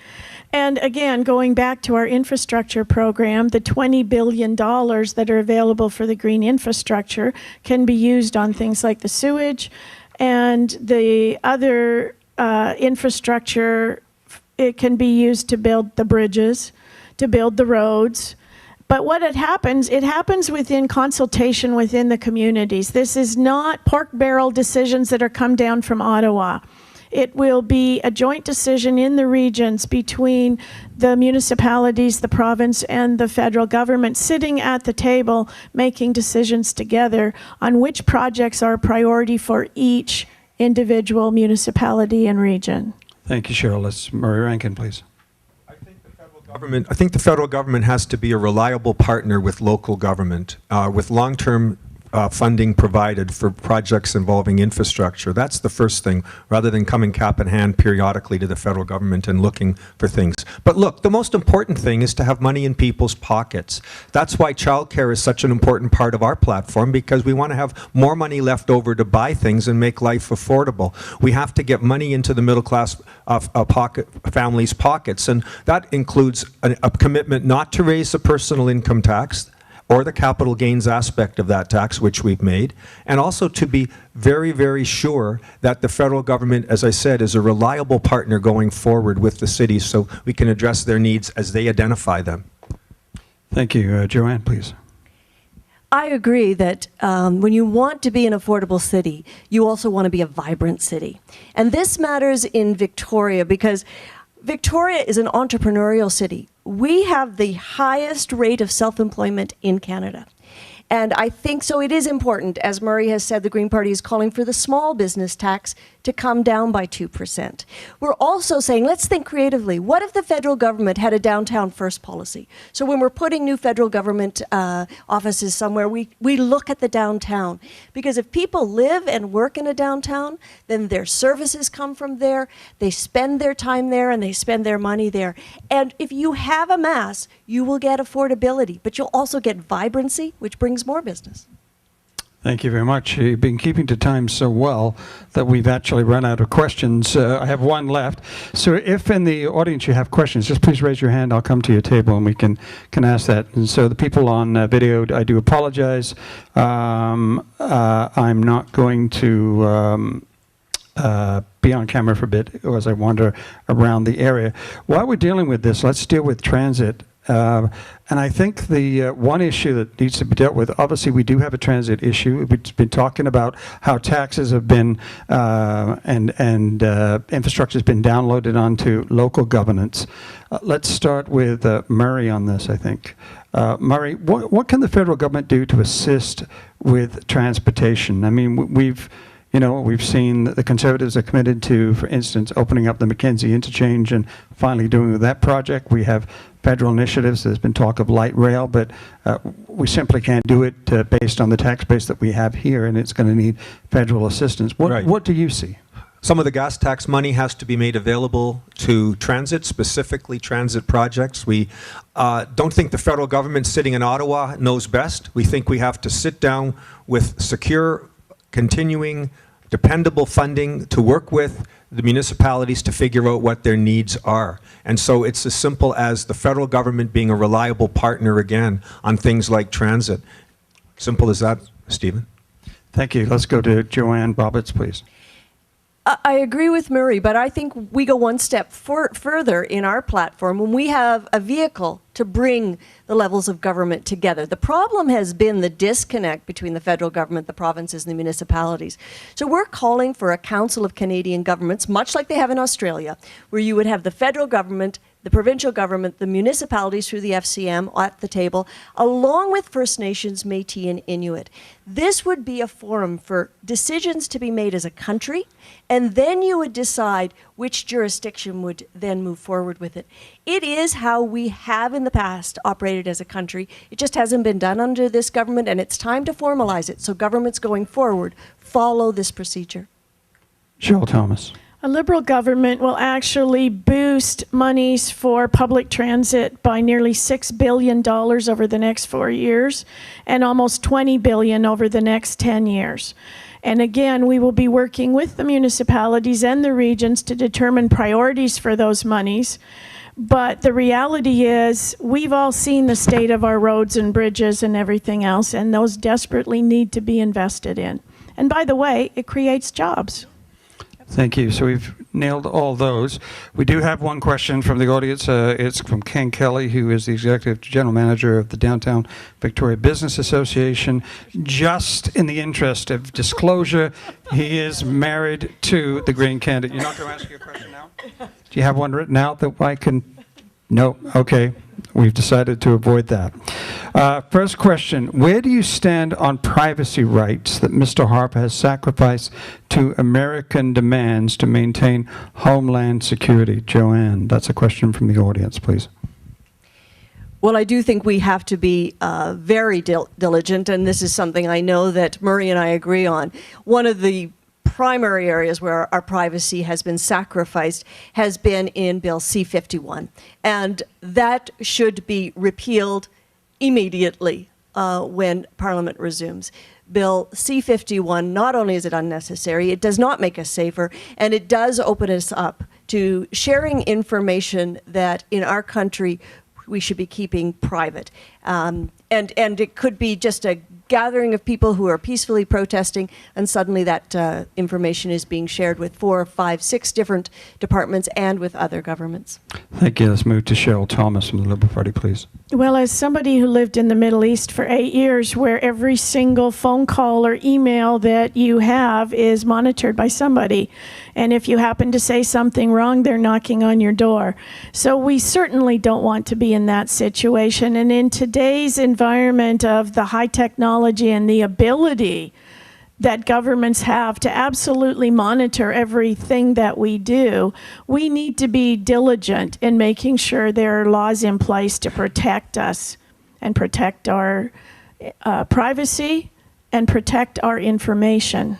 And again, going back to our infrastructure program, the $20 billion that are available for the green infrastructure can be used on things like the sewage and the other infrastructure. It can be used to build the bridges, to build the roads. But what it happens within consultation within the communities. This is not pork barrel decisions that are come down from Ottawa. It will be a joint decision in the regions between the municipalities, the province, and the federal government sitting at the table making decisions together on which projects are a priority for each individual municipality and region. Thank you, Cheryl. Let's Murray Rankin, please. I think the federal government has to be a reliable partner with local government, with long-term funding provided for projects involving infrastructure. That's the first thing, rather than coming cap in hand periodically to the federal government and looking for things. But look, the most important thing is to have money in people's pockets. That's why childcare is such an important part of our platform, because we want to have more money left over to buy things and make life affordable. We have to get money into the middle class families' pockets, and that includes a commitment not to raise the personal income tax or the capital gains aspect of that tax, which we've made, and also to be very, very sure that the federal government, as I said, is a reliable partner going forward with the cities so we can address their needs as they identify them. Thank you. Joanne, please. I agree that when you want to be an affordable city, you also want to be a vibrant city. And this matters in Victoria because Victoria is an entrepreneurial city. We have the highest rate of self-employment in Canada. And I think so it is important, as Murray has said, the Green Party is calling for the small business tax to come down by 2%. We're also saying, let's think creatively. What if the federal government had a downtown first policy? So when we're putting new federal government offices somewhere, we look at the downtown. Because if people live and work in a downtown, then their services come from there, they spend their time there, and they spend their money there. And if you have a mass, you will get affordability, but you'll also get vibrancy, which brings more business. Thank you very much. You've been keeping to time so well that we've actually run out of questions. I have one left. So if in the audience you have questions, just please raise your hand. I'll come to your table and we can ask that. And so the people on video, I do apologize. I'm not going to be on camera for a bit as I wander around the area. While we're dealing with this, let's deal with transit. And I think the one issue that needs to be dealt with, obviously we do have a transit issue. We've been talking about how taxes have been and infrastructure has been downloaded onto local governance. Let's start with Murray on this, I think. Murray, what can the federal government do to assist with transportation? I mean, we've seen that the Conservatives are committed to, for instance, opening up the Mackenzie interchange and finally doing that project. We have federal initiatives. There's been talk of light rail, but we simply can't do it based on the tax base that we have here, and it's going to need federal assistance. What do you see? Some of the gas tax money has to be made available to transit, specifically transit projects. We don't think the federal government sitting in Ottawa knows best. We think we have to sit down with secure, continuing, dependable funding to work with the municipalities to figure out what their needs are. And so it's as simple as the federal government being a reliable partner again on things like transit. Simple as that, Stephen. Thank you. Let's go to Joanne Roberts, please. I agree with Murray, but I think we go one step further in our platform when we have a vehicle to bring the levels of government together. The problem has been the disconnect between the federal government, the provinces, and the municipalities. So we're calling for a Council of Canadian Governments, much like they have in Australia, where you would have the federal government, the provincial government, the municipalities through the FCM at the table, along with First Nations, Métis, and Inuit. This would be a forum for decisions to be made as a country, and then you would decide which jurisdiction would then move forward with it. It is how we have in the past operated as a country. It just hasn't been done under this government, and it's time to formalize it so governments going forward follow this procedure. Cheryl Thomas. A Liberal government will actually boost monies for public transit by nearly $6 billion over the next 4 years and almost $20 billion over the next 10 years. And again, we will be working with the municipalities and the regions to determine priorities for those monies. But the reality is, we've all seen the state of our roads and bridges and everything else, and those desperately need to be invested in. And by the way, it creates jobs. Thank you. So we've nailed all those. We do have one question from the audience. It's from Ken Kelly, who is the Executive General Manager of the Downtown Victoria Business Association. Just in the interest of disclosure, he is married to the Green candidate. You're not going to ask your question now? Do you have one written out that I can... No? Okay. We've decided to avoid that. First question, where do you stand on privacy rights that Mr. Harper has sacrificed to American demands to maintain homeland security? Joanne, that's a question from the audience, please. Well, I do think we have to be very diligent, and this is something I know that Murray and I agree on. One of the primary areas where our privacy has been sacrificed has been in Bill C-51, and that should be repealed immediately when Parliament resumes. Bill C-51, not only is it unnecessary, it does not make us safer, and it does open us up to sharing information that in our country we should be keeping private. And it could be just a gathering of people who are peacefully protesting, and suddenly that information is being shared with 4, 5, 6 different departments and with other governments. Thank you. Let's move to Cheryl Thomas from the Liberal Party, please. Well, as somebody who lived in the Middle East for 8 years, where every single phone call or email that you have is monitored by somebody, and if you happen to say something wrong, they're knocking on your door. So we certainly don't want to be in that situation. And in today's environment of the high technology and the ability that governments have to absolutely monitor everything that we do, we need to be diligent in making sure there are laws in place to protect us and protect our privacy and protect our information.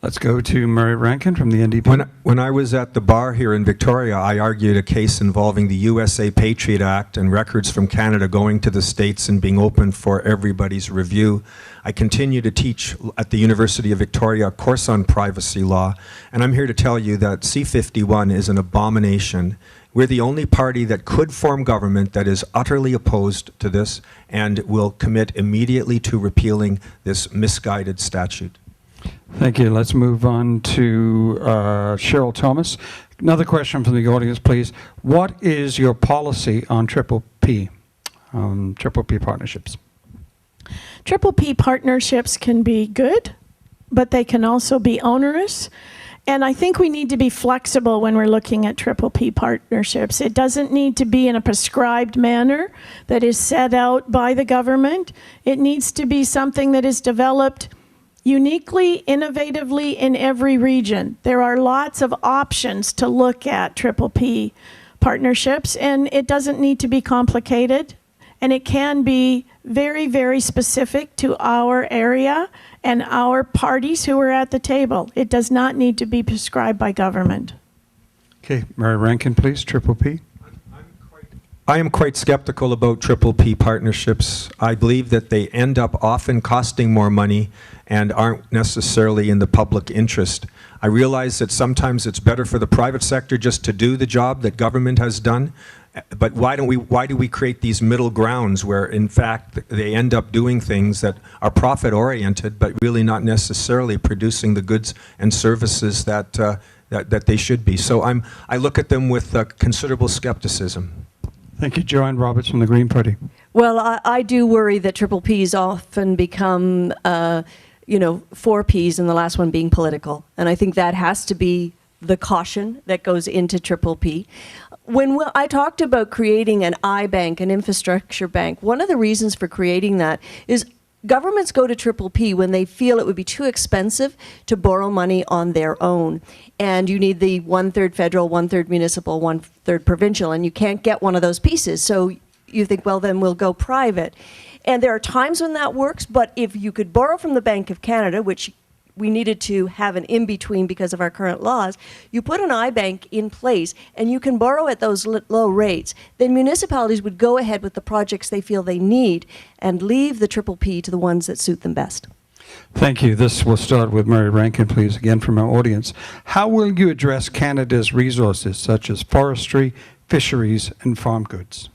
Let's go to Murray Rankin from the NDP. When I was at the bar here in Victoria, I argued a case involving the USA Patriot Act and records from Canada going to the States and being open for everybody's review. I continue to teach at the University of Victoria a course on privacy law, and I'm here to tell you that C-51 is an abomination. We're the only party that could form government that is utterly opposed to this and will commit immediately to repealing this misguided statute. Thank you. Let's move on to Cheryl Thomas. Another question from the audience, please. What is your policy on Triple P partnerships? Triple P partnerships can be good, but they can also be onerous. And I think we need to be flexible when we're looking at Triple P partnerships. It doesn't need to be in a prescribed manner that is set out by the government. It needs to be something that is developed uniquely, innovatively in every region. There are lots of options to look at Triple P partnerships, and it doesn't need to be complicated, and it can be very, very specific to our area and our parties who are at the table. It does not need to be prescribed by government. Okay, Murray Rankin, please, Triple P. I am quite skeptical about Triple P partnerships. I believe that they end up often costing more money and aren't necessarily in the public interest. I realize that sometimes it's better for the private sector just to do the job that government has done, but why do we create these middle grounds where in fact they end up doing things that are profit oriented but really not necessarily producing the goods and services that they should be. So I look at them with considerable skepticism. Thank you. Joanne Roberts from the Green Party. Well, I do worry that Triple Ps often become, 4 Ps, and the last one being political. And I think that has to be the caution that goes into Triple P. When I talked about creating an iBank, an infrastructure bank, one of the reasons for creating that is governments go to Triple P when they feel it would be too expensive to borrow money on their own. And you need the 1/3 federal, 1/3 municipal, 1/3 provincial, and you can't get one of those pieces. So you think, well, then we'll go private. And there are times when that works, but if you could borrow from the Bank of Canada, which we needed to have an in-between because of our current laws, you put an iBank in place and you can borrow at those low rates, then municipalities would go ahead with the projects they feel they need and leave the Triple P to the ones that suit them best. Thank you. This will start with Murray Rankin, please, again from our audience. How will you address Canada's resources, such as forestry, fisheries, and farm goods?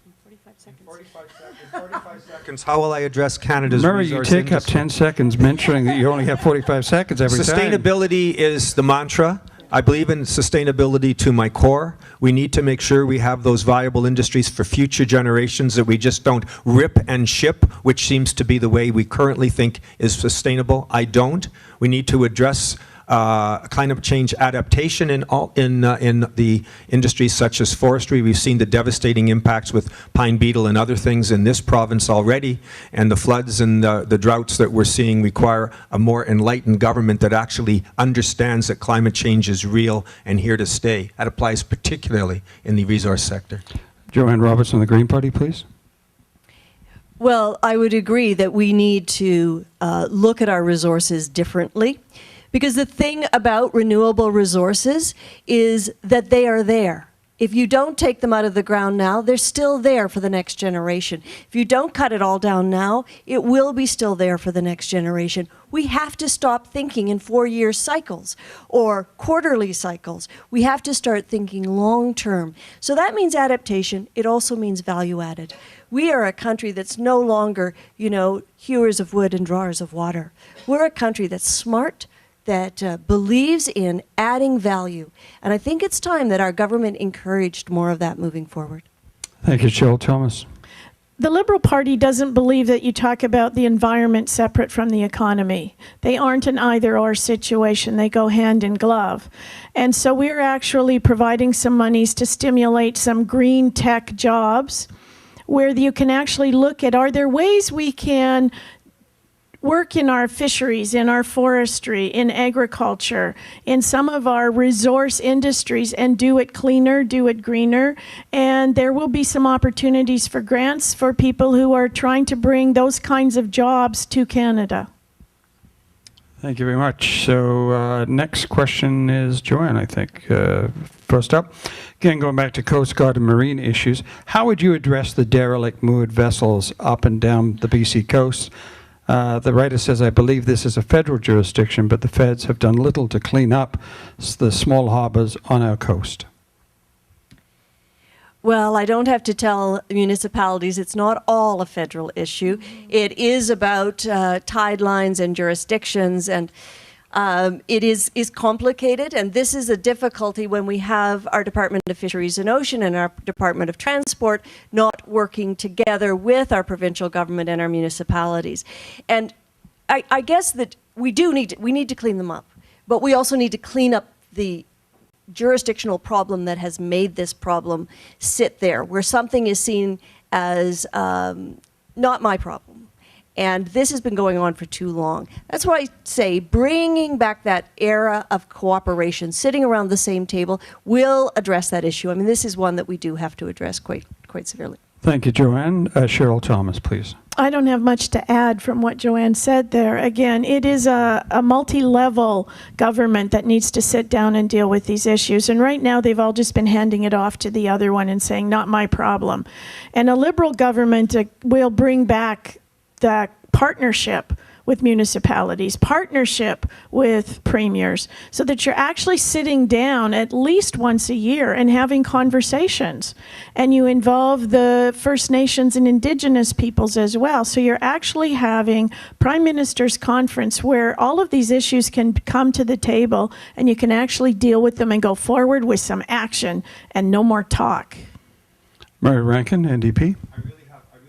45 seconds. How will I address Canada's Murray, you resource take up industry? 10 seconds mentioning that you only have 45 seconds every time. Sustainability is the mantra. I believe in sustainability to my core. We need to make sure we have those viable industries for future generations, that we just don't rip and ship, which seems to be the way we currently think is sustainable. I don't. We need to address climate change adaptation in the industries such as forestry. We've seen the devastating impacts with pine beetle and other things in this province already, and the floods and the droughts that we're seeing require a more enlightened government that actually understands that climate change is real and here to stay. That applies particularly in the resource sector. Joanne Robertson, the Green Party, please. Well, I would agree that we need to look at our resources differently, because the thing about renewable resources is that they are there. If you don't take them out of the ground now, they're still there for the next generation. If you don't cut it all down now, it will be still there for the next generation. We have to stop thinking in 4-year cycles or quarterly cycles. We have to start thinking long term. So that means adaptation. It also means value added. We are a country that's no longer, hewers of wood and drawers of water. We're a country that's smart, that believes in adding value. And I think it's time that our government encouraged more of that moving forward. Thank you, Cheryl Thomas. The Liberal Party doesn't believe that you talk about the environment separate from the economy. They aren't an either-or situation. They go hand in glove. And so we're actually providing some monies to stimulate some green tech jobs where you can actually look at, are there ways we can work in our fisheries, in our forestry, in agriculture, in some of our resource industries, and do it cleaner, do it greener. And there will be some opportunities for grants for people who are trying to bring those kinds of jobs to Canada. Thank you very much. So next question is Joanne, I think. First up, again, going back to Coast Guard and marine issues, how would you address the derelict moored vessels up and down the BC coast? The writer says, I believe this is a federal jurisdiction, but the feds have done little to clean up the small harbors on our coast. Well, I don't have to tell municipalities it's not all a federal issue. It is about tide lines and jurisdictions, and it is complicated, and this is a difficulty when we have our Department of Fisheries and Ocean and our Department of Transport not working together with our provincial government and our municipalities. And I guess that we need to clean them up, but we also need to clean up the jurisdictional problem that has made this problem sit there, where something is seen as not my problem. And this has been going on for too long. That's why I say bringing back that era of cooperation, sitting around the same table, will address that issue. I mean, this is one that we do have to address quite severely. Thank you, Joanne. Cheryl Thomas, please. I don't have much to add from what Joanne said there. Again, it is a multi-level government that needs to sit down and deal with these issues. And right now, they've all just been handing it off to the other one and saying, not my problem. And a Liberal government will bring back the partnership with municipalities, partnership with premiers, so that you're actually sitting down at least once a year and having conversations. And you involve the First Nations and Indigenous peoples as well. So you're actually having Prime Minister's Conference where all of these issues can come to the table and you can actually deal with them and go forward with some action and no more talk. Murray Rankin, NDP.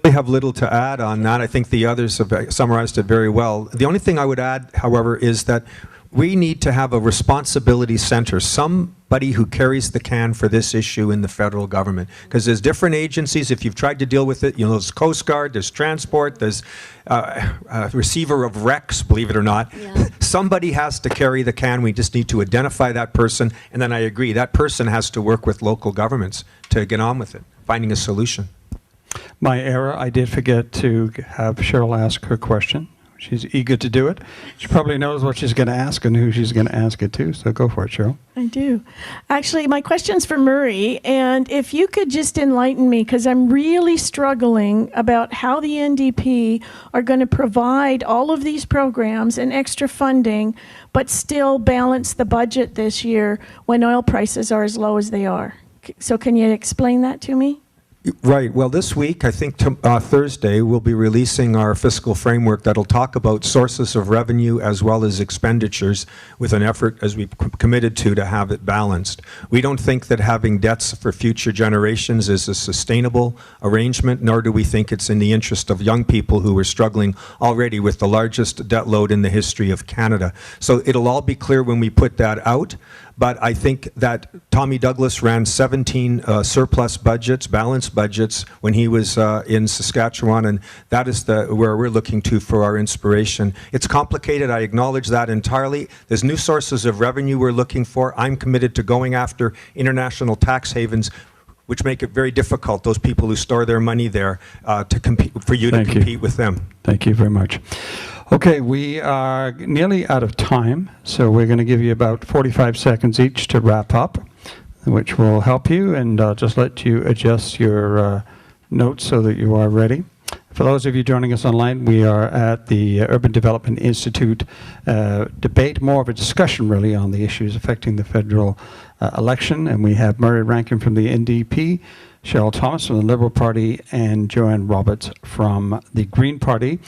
I have little to add on that. I think the others have summarized it very well. The only thing I would add, however, is that we need to have a responsibility center, somebody who carries the can for this issue in the federal government. Because there's different agencies. If you've tried to deal with it, there's Coast Guard, there's Transport, there's receiver of RECs, believe it or not. Yeah. Somebody has to carry the can. We just need to identify that person. And then I agree, that person has to work with local governments to get on with it, finding a solution. My error, I did forget to have Cheryl ask her question. She's eager to do it. She probably knows what she's going to ask and who she's going to ask it to, so go for it, Cheryl. I do. Actually, my question's for Murray, and if you could just enlighten me, because I'm really struggling about how the NDP are going to provide all of these programs and extra funding, but still balance the budget this year when oil prices are as low as they are. So can you explain that to me? Right. Well, this week, I think Thursday, we'll be releasing our fiscal framework that'll talk about sources of revenue as well as expenditures with an effort, as we've committed to have it balanced. We don't think that having debts for future generations is a sustainable arrangement, nor do we think it's in the interest of young people who are struggling already with the largest debt load in the history of Canada. So it'll all be clear when we put that out. But I think that Tommy Douglas ran 17 surplus budgets, balanced budgets, when he was in Saskatchewan, and that is where we're looking to for our inspiration. It's complicated, I acknowledge that entirely. There's new sources of revenue we're looking for. I'm committed to going after international tax havens, which make it very difficult, those people who store their money there, to compete, for you to compete with them. Thank you very much. Okay, we are nearly out of time, so we're going to give you about 45 seconds each to wrap up, which will help you, and I'll just let you adjust your notes so that you are ready. For those of you joining us online, we are at the Urban Development Institute debate, more of a discussion really on the issues affecting the federal election, and we have Murray Rankin from the NDP, Cheryl Thomas from the Liberal Party, and Joanne Roberts from the Green Party.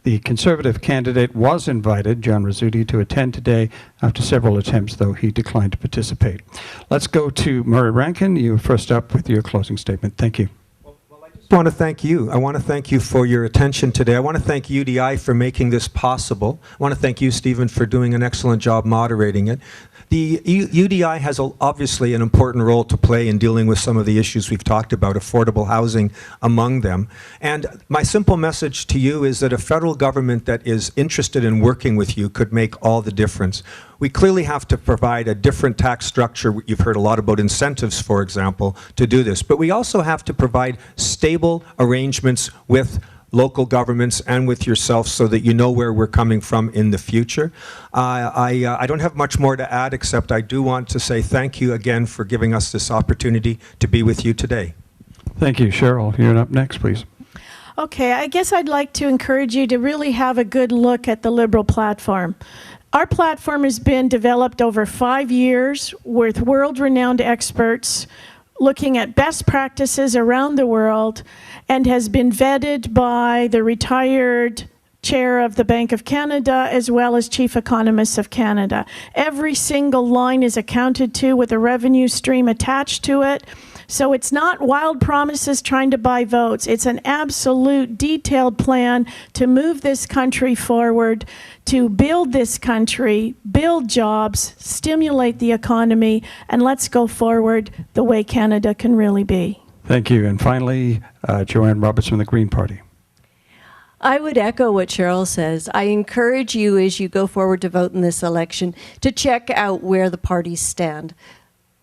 The Conservative candidate was invited, John Rizzuti, to attend today. After several attempts, though, he declined to participate. Let's go to Murray Rankin. You first up with your closing statement. Thank you. I want to thank you. I want to thank you for your attention today. I want to thank UDI for making this possible. I want to thank you, Stephen, for doing an excellent job moderating it. The UDI has obviously an important role to play in dealing with some of the issues we've talked about, affordable housing among them. And my simple message to you is that a federal government that is interested in working with you could make all the difference. We clearly have to provide a different tax structure. You've heard a lot about incentives, for example, to do this. But we also have to provide stable arrangements with local governments and with yourself so that you know where we're coming from in the future. I don't have much more to add, except I do want to say thank you again for giving us this opportunity to be with you today. Thank you. Cheryl, you're up next, please. Okay, I guess I'd like to encourage you to really have a good look at the Liberal platform. Our platform has been developed over 5 years with world-renowned experts looking at best practices around the world, and has been vetted by the retired chair of the Bank of Canada as well as chief economists of Canada. Every single line is accounted to with a revenue stream attached to it. So it's not wild promises trying to buy votes. It's an absolute detailed plan to move this country forward, to build this country, build jobs, stimulate the economy, and let's go forward the way Canada can really be. Thank you. And finally, Joanne Roberts from the Green Party. I would echo what Cheryl says. I encourage you, as you go forward to vote in this election, to check out where the parties stand.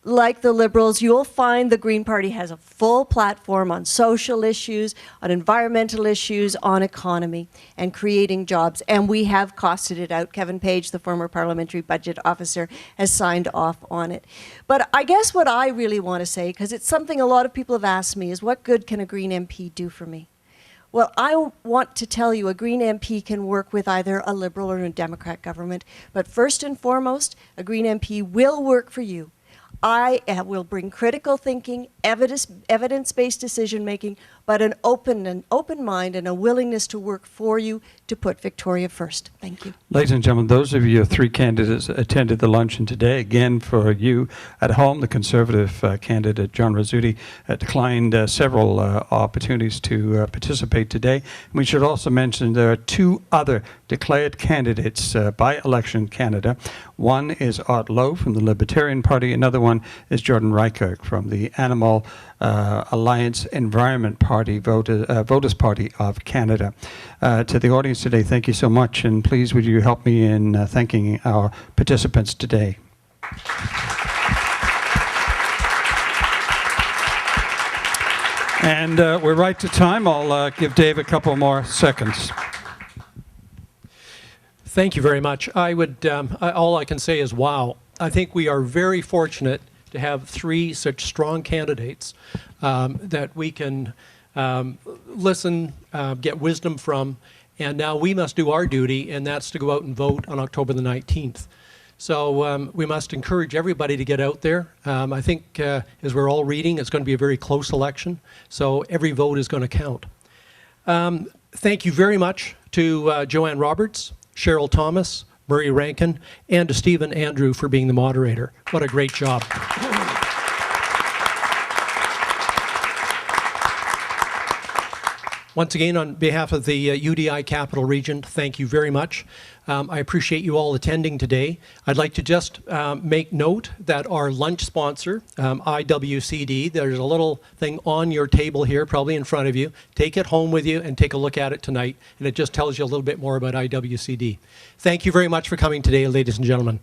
Like the Liberals, you'll find the Green Party has a full platform on social issues, on environmental issues, on economy, and creating jobs. And we have costed it out. Kevin Page, the former parliamentary budget officer, has signed off on it. But I guess what I really want to say, because it's something a lot of people have asked me, is what good can a Green MP do for me? Well, I want to tell you a Green MP can work with either a Liberal or a Democrat government. But first and foremost, a Green MP will work for you. I will bring critical thinking, evidence-based decision-making, but an open mind and a willingness to work for you to put Victoria first. Thank you. Ladies and gentlemen, those of you three candidates attended the luncheon today. Again, for you at home, the Conservative candidate, John Rizzuti, declined several opportunities to participate today. And we should also mention there are two other declared candidates by Election Canada. One is Art Lowe from the Libertarian Party. Another one is Jordan Reichert from the Animal Alliance Environment Party, Voters Party of Canada. To the audience today, thank you so much, and please would you help me in thanking our participants today. And we're right to time. I'll give Dave a couple more seconds. Thank you very much. All I can say is wow. I think we are very fortunate to have three such strong candidates that we can listen, get wisdom from, and now we must do our duty, and that's to go out and vote on October the 19th. So we must encourage everybody to get out there. I think as we're all reading, it's going to be a very close election, so every vote is going to count. Thank you very much to Joanne Roberts, Cheryl Thomas, Murray Rankin, and to Stephen Andrew for being the moderator. What a great job. Once again, on behalf of the UDI Capital Region, thank you very much. I appreciate you all attending today. I'd like to just make note that our lunch sponsor, IWCD, there's a little thing on your table here, probably in front of you. Take it home with you and take a look at it tonight, and it just tells you a little bit more about IWCD. Thank you very much for coming today, ladies and gentlemen.